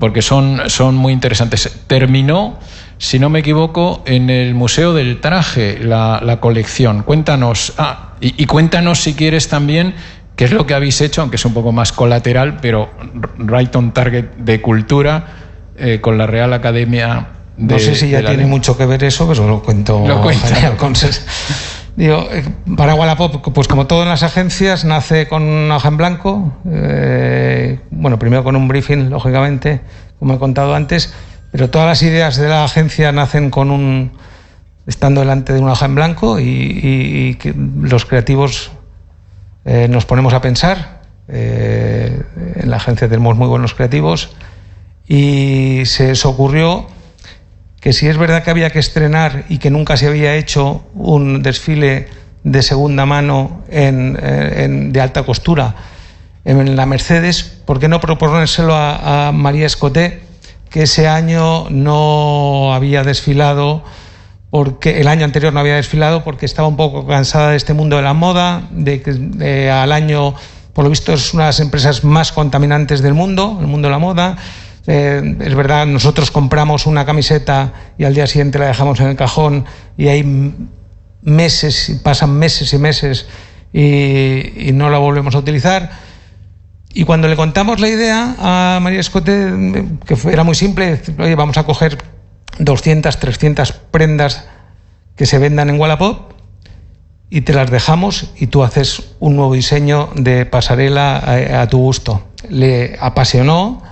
Porque son muy interesantes. Terminó, si no me equivoco, en el Museo del Traje la colección. Cuéntanos, y cuéntanos si quieres también qué es lo que habéis hecho, aunque es un poco más colateral, pero right on target de cultura, con la Real Academia de... No sé si ya tiene mucho que ver eso, pero lo cuento. Digo, para Wallapop, pues como todo en las agencias, nace con una hoja en blanco, bueno, primero con un briefing, lógicamente, como he contado antes, pero todas las ideas de la agencia nacen estando delante de una hoja en blanco y que los creativos nos ponemos a pensar. En la agencia tenemos muy buenos creativos y se os ocurrió que si es verdad que había que estrenar y que nunca se había hecho un desfile de segunda mano de alta costura en la Mercedes, ¿por qué no proponérselo a María Escoté, que ese año no había desfilado, porque el año anterior no había desfilado porque estaba un poco cansada de este mundo de la moda, de que al año, por lo visto, es una de las empresas más contaminantes del mundo, el mundo de la moda. Es verdad, nosotros compramos una camiseta y al día siguiente la dejamos en el cajón y hay meses, pasan meses y meses y no la volvemos a utilizar. Y cuando le contamos la idea a María Escoté, que era muy simple, oye, vamos a coger 200, 300 prendas que se vendan en Wallapop y te las dejamos y tú haces un nuevo diseño de pasarela a tu gusto. Le apasionó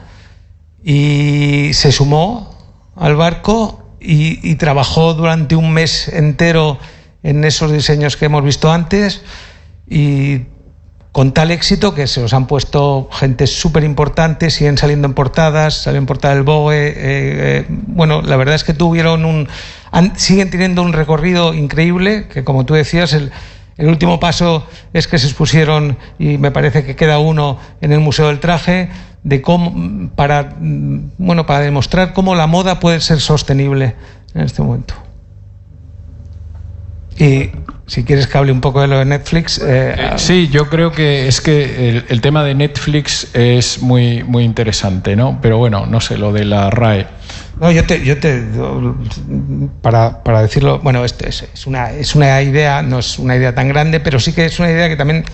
y se sumó al barco y trabajó durante un mes entero en esos diseños que hemos visto antes, y con tal éxito que se los han puesto gente súper importante, siguen saliendo en portadas, salió en portada del Vogue. Bueno, la verdad es que siguen teniendo un recorrido increíble, que como tú decías, el último paso es que se expusieron, y me parece que queda uno en el Museo del Traje, para demostrar cómo la moda puede ser sostenible en este momento. Y si quieres que hable un poco de lo de Netflix. Sí, yo creo que es que el tema de Netflix es muy, muy interesante, ¿no? Pero bueno, no sé, lo de la RAE. No, para decirlo, bueno, esto es una idea, no es una idea tan grande, pero sí que es una idea que también,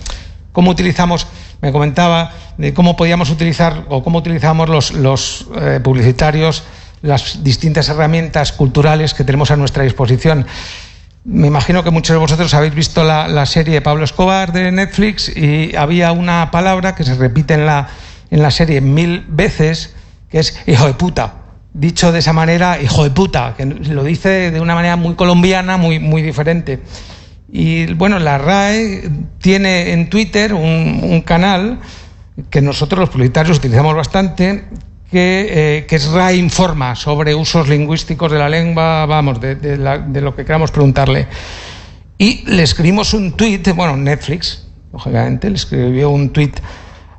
cómo utilizamos, me comentaba, de cómo podíamos utilizar o cómo utilizamos los publicitarios las distintas herramientas culturales que tenemos a nuestra disposición. Me imagino que muchos de vosotros habéis visto la serie de Pablo Escobar de Netflix, y había una palabra que se repite en la serie 1000 veces, que es hijo de puta. Dicho de esa manera, hijo de puta, que lo dice de una manera muy colombiana, muy, muy diferente. Y bueno, la RAE tiene en Twitter un canal que nosotros los publicitarios utilizamos bastante, que es RAE Informa, sobre usos lingüísticos de la lengua, vamos, de lo que queramos preguntarle. Y le escribimos un tuit, bueno, Netflix, lógicamente, le escribió un tuit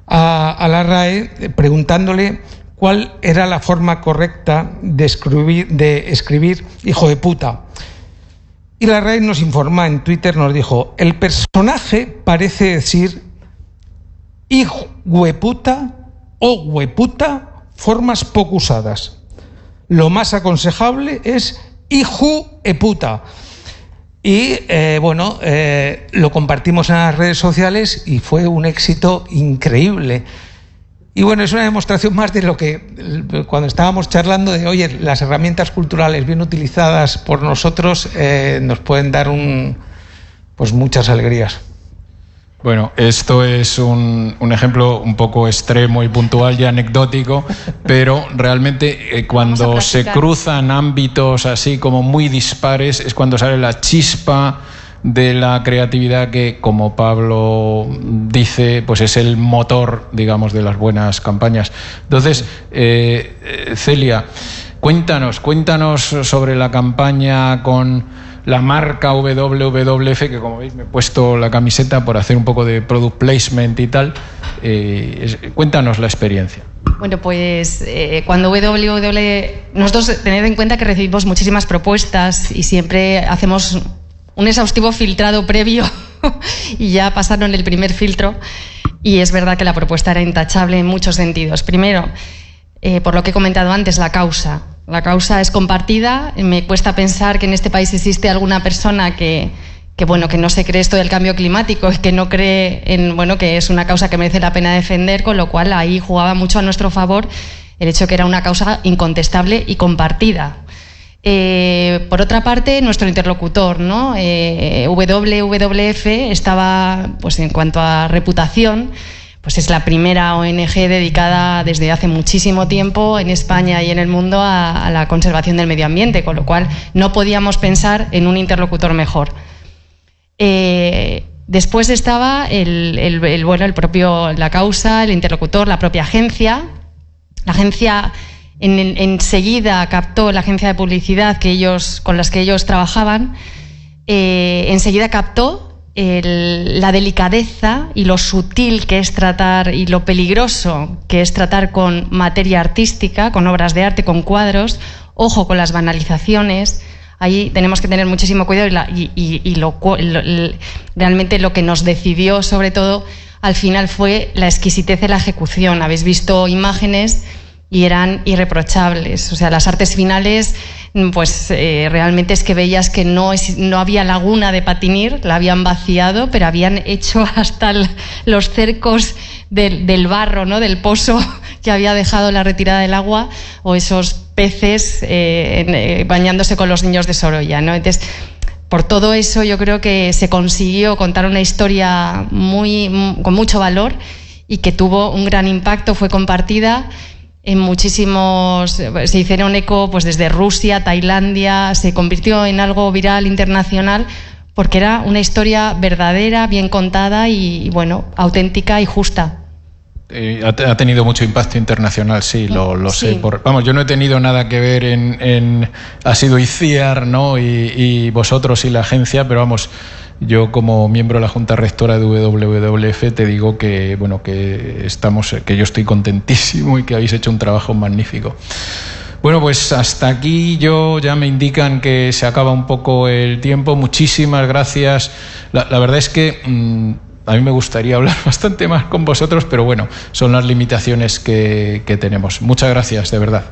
a la RAE preguntándole cuál era la forma correcta de escribir hijo de puta. Y la RAE nos informa en Twitter, nos dijo: el personaje parece decir hijo hueputa o hueputa, formas poco usadas. lo más aconsejable es hijo e puta. Y lo compartimos en las redes sociales y fue un éxito increíble. Y bueno, es una demostración más de lo que cuando estábamos charlando de, oye, las herramientas culturales bien utilizadas por nosotros nos pueden dar muchas alegrías. Bueno, esto es un ejemplo un poco extremo y puntual y anecdótico, pero realmente cuando se cruzan ámbitos así como muy dispares es cuando sale la chispa de la creatividad que, como Pablo dice, pues es el motor, digamos, de las buenas campañas. Entonces, Celia, cuéntanos sobre la campaña con la marca WWF, que como veis me he puesto la camiseta por hacer un poco de product placement y tal. Cuéntanos la experiencia. Bueno, pues cuando nosotros tened en cuenta que recibimos muchísimas propuestas y siempre hacemos un exhaustivo filtrado previo y ya pasaron el primer filtro, y es verdad que la propuesta era intachable en muchos sentidos. Primero, por lo que he comentado antes, la causa. La causa es compartida. Me cuesta pensar que en este país existe alguna persona que no se cree esto del cambio climático y que no cree que es una causa que merece la pena defender, con lo cual ahí jugaba mucho a nuestro favor el hecho que era una causa incontestable y compartida. Por otra parte, nuestro interlocutor, ¿no? WWF estaba, pues en cuanto a reputación, pues es la primera ONG dedicada desde hace muchísimo tiempo en España y en el mundo a la conservación del medio ambiente, con lo cual no podíamos pensar en un interlocutor mejor. Después estaba la causa, el interlocutor, la propia agencia. La agencia enseguida captó, la agencia de publicidad con las que ellos trabajaban, enseguida captó la delicadeza y lo sutil que es tratar y lo peligroso que es tratar con materia artística, con obras de arte, con cuadros. Ojo con las banalizaciones. Ahí tenemos que tener muchísimo cuidado realmente lo que nos decidió sobre todo al final fue la exquisitez de la ejecución. Habéis visto imágenes y eran irreprochables. O sea, las artes finales, pues realmente es que veías que no había laguna de patinir, la habían vaciado, pero habían hecho hasta los cercos del barro, ¿no? Del pozo que había dejado la retirada del agua, o esos peces bañándose con los niños de Sorolla, ¿no? Entonces, por todo eso yo creo que se consiguió contar una historia con mucho valor y que tuvo un gran impacto, fue compartida en muchísimos, se hicieron eco pues desde Rusia, Tailandia, se convirtió en algo viral internacional porque era una historia verdadera, bien contada y auténtica y justa. Ha tenido mucho impacto internacional, sí, lo sé. Yo no he tenido nada que ver ha sido ICIAR, ¿no? y vosotros y la agencia, pero yo como miembro de la Junta Rectora de WWF te digo que yo estoy contentísimo y que habéis hecho un trabajo magnífico. Bueno, pues hasta aquí ya me indican que se acaba un poco el tiempo. Muchísimas gracias. La verdad es que a mí me gustaría hablar bastante más con vosotros, pero bueno, son las limitaciones que tenemos. Muchas gracias, de verdad.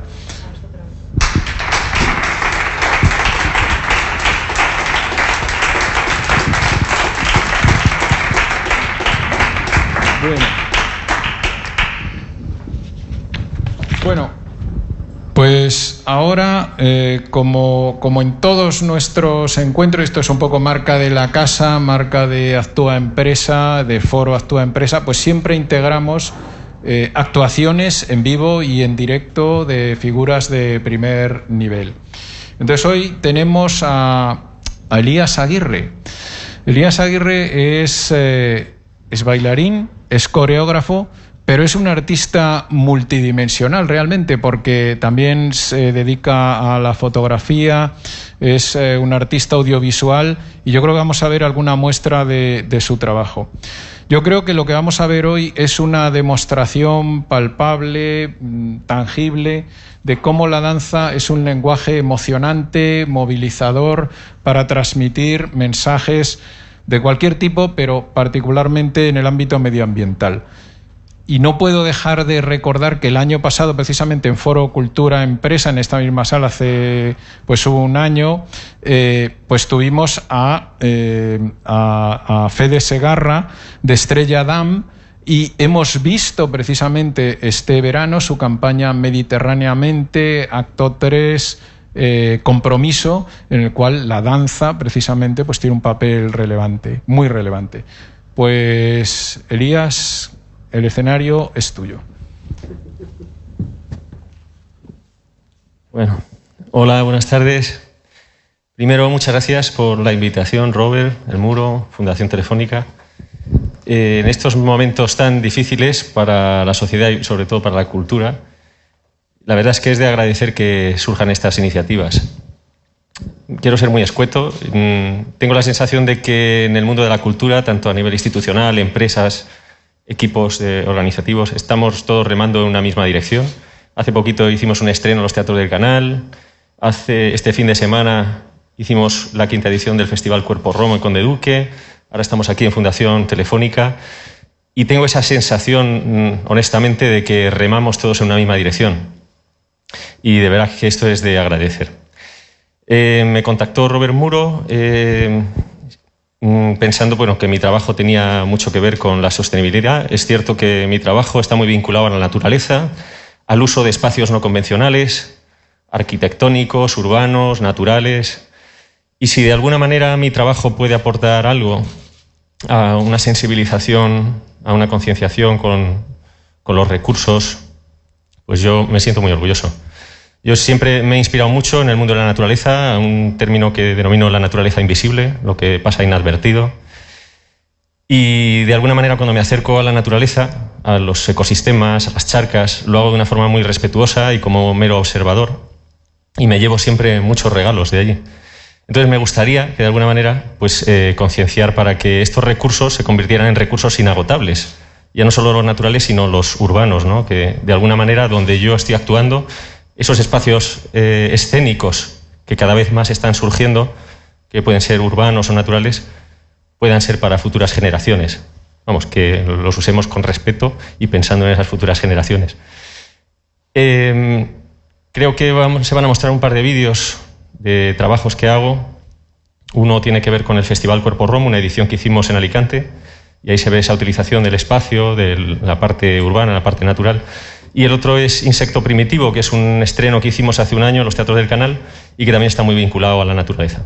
Bueno, pues ahora, como en todos nuestros encuentros, esto es un poco marca de la casa, marca de Actúa Empresa, de Foro Actúa Empresa, pues siempre integramos actuaciones en vivo y en directo de figuras de primer nivel. Entonces hoy tenemos a Elías Aguirre. Elías Aguirre es bailarín, es coreógrafo, pero es un artista multidimensional realmente, porque también se dedica a la fotografía, es un artista audiovisual y yo creo que vamos a ver alguna muestra de su trabajo. Yo creo que lo que vamos a ver hoy es una demostración palpable, tangible, de cómo la danza es un lenguaje emocionante, movilizador, para transmitir mensajes de cualquier tipo, pero particularmente en el ámbito medioambiental. Y no puedo dejar de recordar que el año pasado, precisamente en Foro Cultura Empresa, en esta misma sala hace pues un año, pues tuvimos a Fede Segarra de Estrella Damm, y hemos visto precisamente este verano su campaña Mediterráneamente, Acto 3, Compromiso, en el cual la danza precisamente pues tiene un papel relevante, muy relevante. Pues Elías, el escenario es tuyo. Bueno, hola, buenas tardes. Primero, muchas gracias por la invitación, Robert, El Muro, Fundación Telefónica. En estos momentos tan difíciles para la sociedad y sobre todo para la cultura, la verdad es que es de agradecer que surjan estas iniciativas. Quiero ser muy escueto. Tengo la sensación de que en el mundo de la cultura, tanto a nivel institucional, empresas, equipos organizativos, estamos todos remando en una misma dirección. Hace poquito hicimos un estreno en los teatros del Canal. Este fin de semana hicimos la 5ª edición del Festival Cuerpo Romo en Conde Duque. Ahora estamos aquí en Fundación Telefónica. Y tengo esa sensación, honestamente, de que remamos todos en una misma dirección. Y de verdad que esto es de agradecer. Me contactó Robert Muro pensando que mi trabajo tenía mucho que ver con la sostenibilidad. Es cierto que mi trabajo está muy vinculado a la naturaleza, al uso de espacios no convencionales, arquitectónicos, urbanos, naturales. Y si de alguna manera mi trabajo puede aportar algo a una sensibilización, a una concienciación con los recursos, pues yo me siento muy orgulloso. Yo siempre me he inspirado mucho en el mundo de la naturaleza, un término que denomino la naturaleza invisible, lo que pasa inadvertido. Y de alguna manera cuando me acerco a la naturaleza, a los ecosistemas, a las charcas, lo hago de una forma muy respetuosa y como mero observador. Y me llevo siempre muchos regalos de allí. Entonces me gustaría que de alguna manera concienciar para que estos recursos se convirtieran en recursos inagotables. Ya no solo los naturales, sino los urbanos, ¿no? Que de alguna manera donde yo estoy actuando, esos espacios escénicos que cada vez más están surgiendo, que pueden ser urbanos o naturales, puedan ser para futuras generaciones. Vamos, que los usemos con respeto y pensando en esas futuras generaciones. Creo que se van a mostrar un par de vídeos de trabajos que hago. Uno tiene que ver con el Festival Cuerpo Romo, una edición que hicimos en Alicante, y ahí se ve esa utilización del espacio, de la parte urbana, la parte natural. Y el otro es Insecto Primitivo, que es un estreno que hicimos hace un año en los teatros del Canal y que también está muy vinculado a la naturaleza.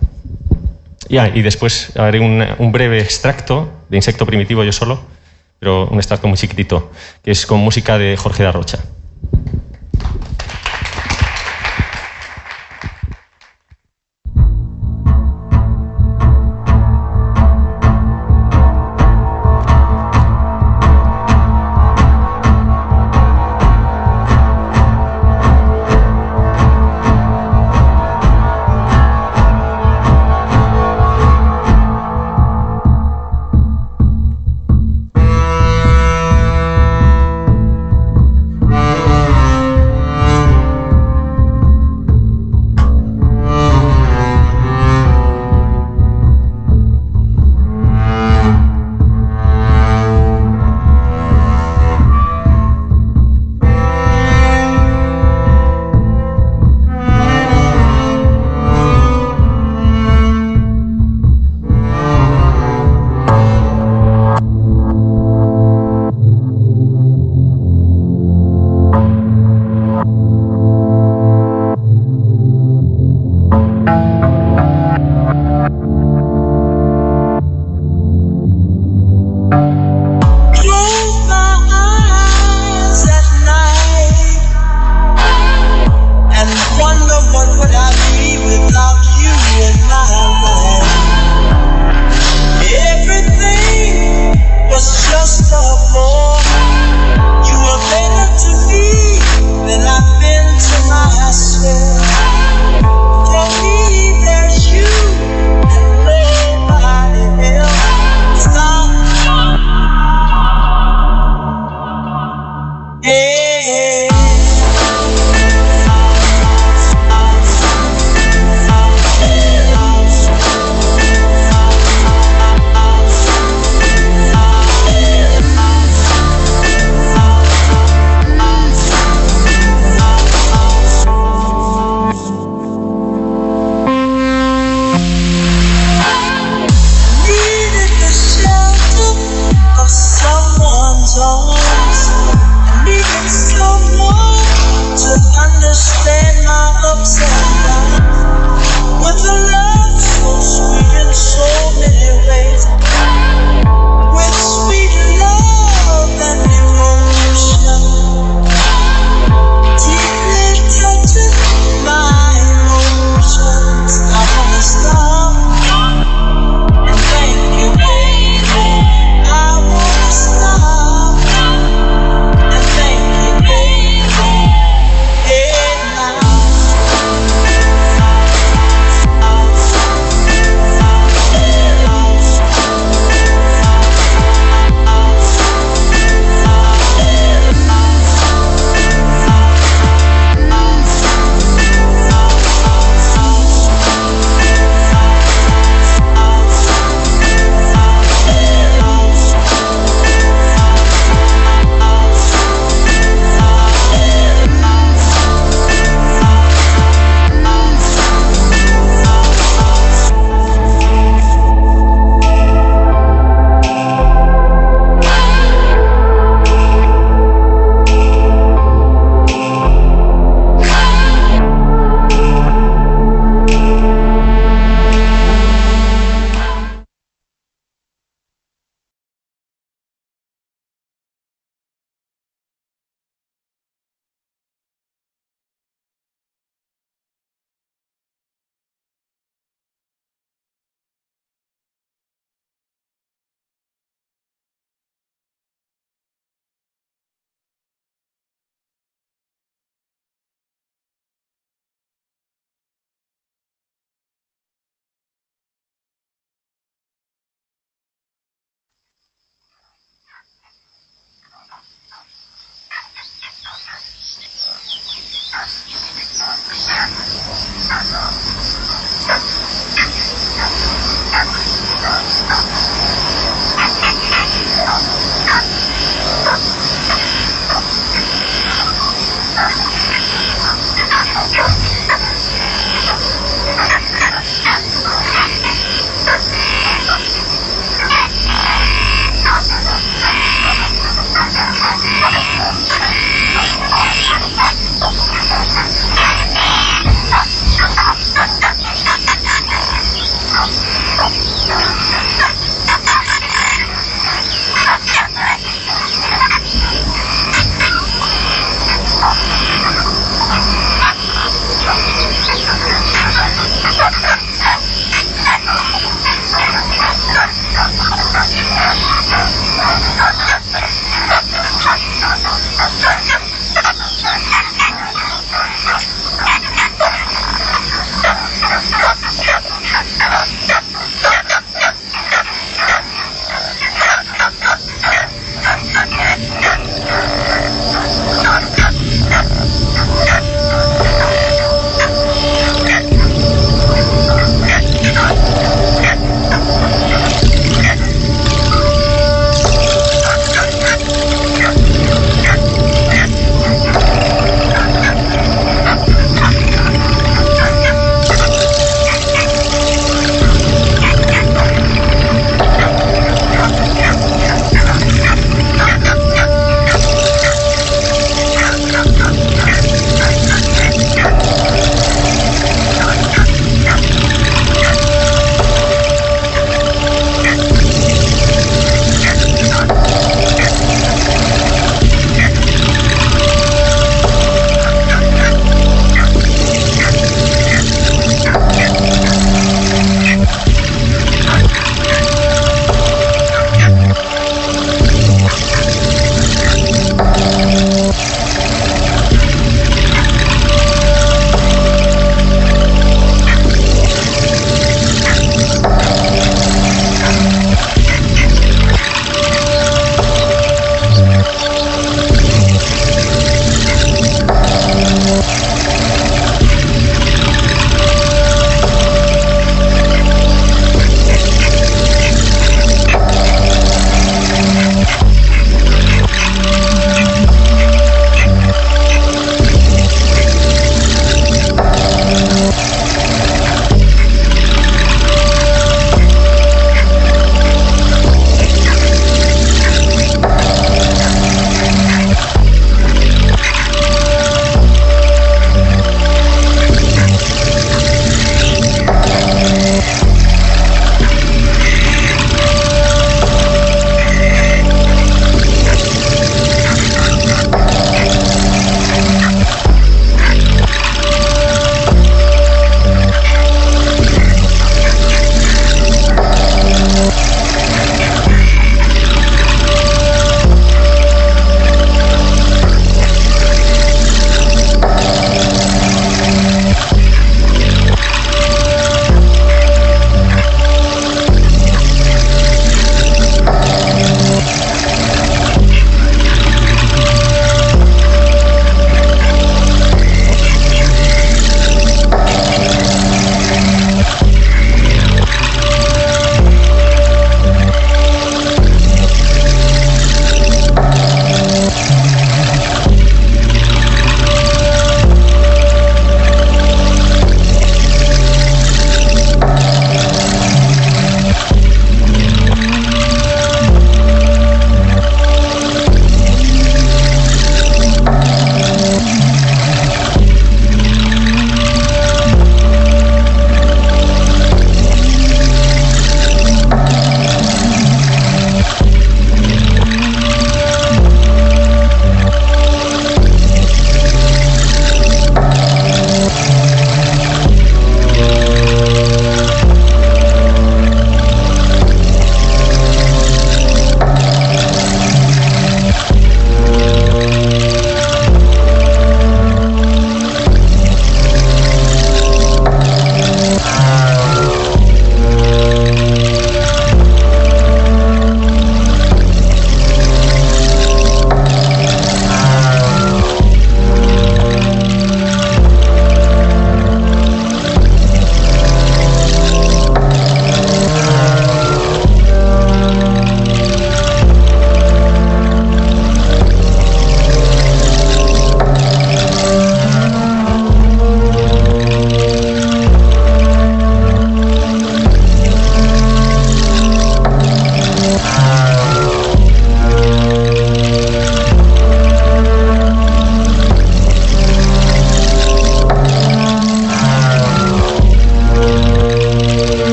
Y después haré un breve extracto de Insecto Primitivo yo solo, pero un extracto muy chiquitito, que es con música de Jorge da Rocha.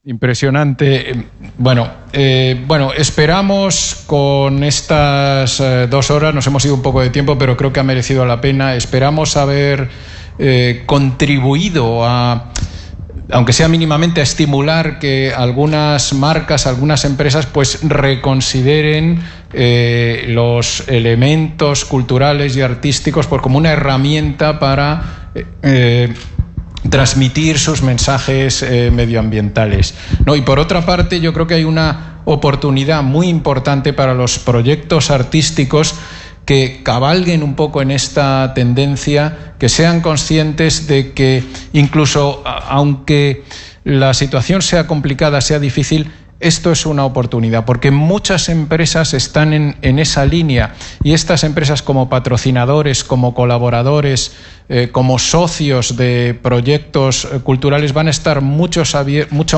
Impresionante. Bueno, esperamos con estas 2 horas, nos hemos ido un poco de tiempo, pero creo que ha merecido la pena. Esperamos haber contribuido a, aunque sea mínimamente, a estimular que algunas marcas, algunas empresas, pues reconsideren los elementos culturales y artísticos pues, como una herramienta para transmitir sus mensajes medioambientales, ¿no? Y por otra parte, yo creo que hay una oportunidad muy importante para los proyectos artísticos que cabalguen un poco en esta tendencia, que sean conscientes de que incluso aunque la situación sea complicada, sea difícil, esto es una oportunidad, porque muchas empresas están en esa línea, y estas empresas, como patrocinadores, como colaboradores, como socios de proyectos culturales, van a estar mucho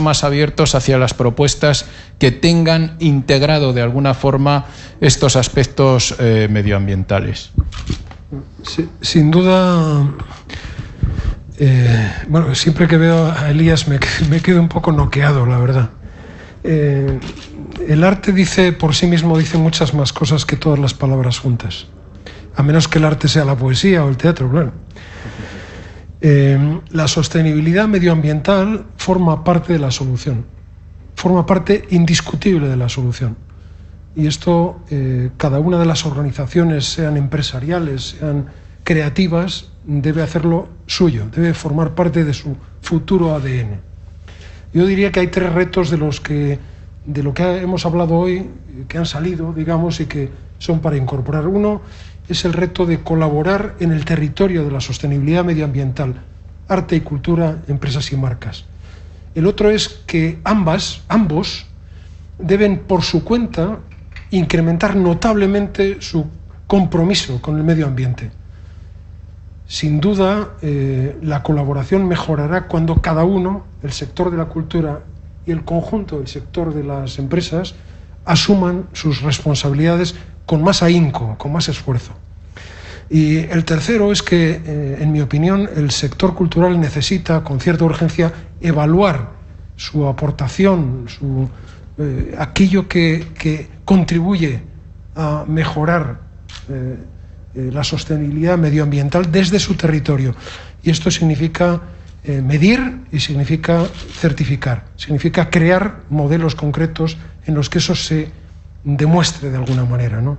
más abiertos hacia las propuestas que tengan integrado de alguna forma estos aspectos medioambientales. Sí, sin duda, siempre que veo a Elías me quedo un poco noqueado, la verdad. El arte dice por sí mismo, dice muchas más cosas que todas las palabras juntas, a menos que el arte sea la poesía o el teatro, claro. La sostenibilidad medioambiental forma parte de la solución, forma parte indiscutible de la solución, y esto cada una de las organizaciones, sean empresariales, sean creativas, debe hacerlo suyo, debe formar parte de su futuro ADN. Yo diría que hay 3 retos de lo que hemos hablado hoy, que han salido, digamos, y que son para incorporar. Uno es el reto de colaborar en el territorio de la sostenibilidad medioambiental, arte y cultura, empresas y marcas. El otro es que ambos deben por su cuenta incrementar notablemente su compromiso con el medio ambiente. Sin duda, la colaboración mejorará cuando cada uno, el sector de la cultura y el conjunto del sector de las empresas, asuman sus responsabilidades con más ahínco, con más esfuerzo. Y el tercero es que, en mi opinión, el sector cultural necesita, con cierta urgencia, evaluar su aportación, aquello que contribuye a mejorar la sostenibilidad medioambiental desde su territorio. Y esto significa medir y significa certificar, significa crear modelos concretos en los que eso se demuestre de alguna manera, ¿no?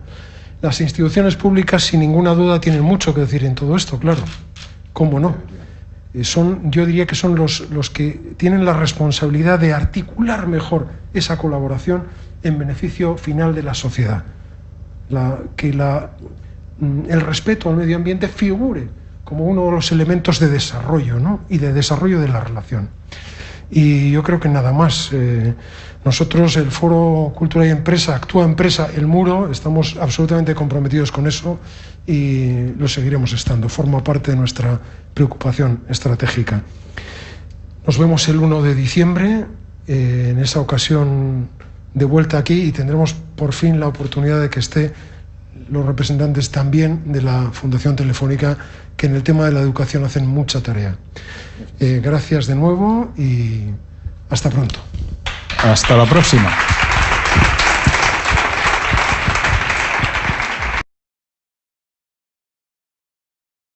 Las instituciones públicas, sin ninguna duda, tienen mucho que decir en todo esto, claro. ¿Cómo no? Yo diría que son los que tienen la responsabilidad de articular mejor esa colaboración en beneficio final de la sociedad. El respeto al medio ambiente figure como uno de los elementos de desarrollo, ¿no? Y de desarrollo de la relación. Y yo creo que nada más. Nosotros, el Foro Cultura y Empresa, Actúa Empresa, El Muro, estamos absolutamente comprometidos con eso y lo seguiremos estando. Forma parte de nuestra preocupación estratégica. Nos vemos el 1 de diciembre, en esa ocasión de vuelta aquí, y tendremos por fin la oportunidad de que esté los representantes también de la Fundación Telefónica, que en el tema de la educación hacen mucha tarea. Gracias de nuevo y hasta pronto. Hasta la próxima.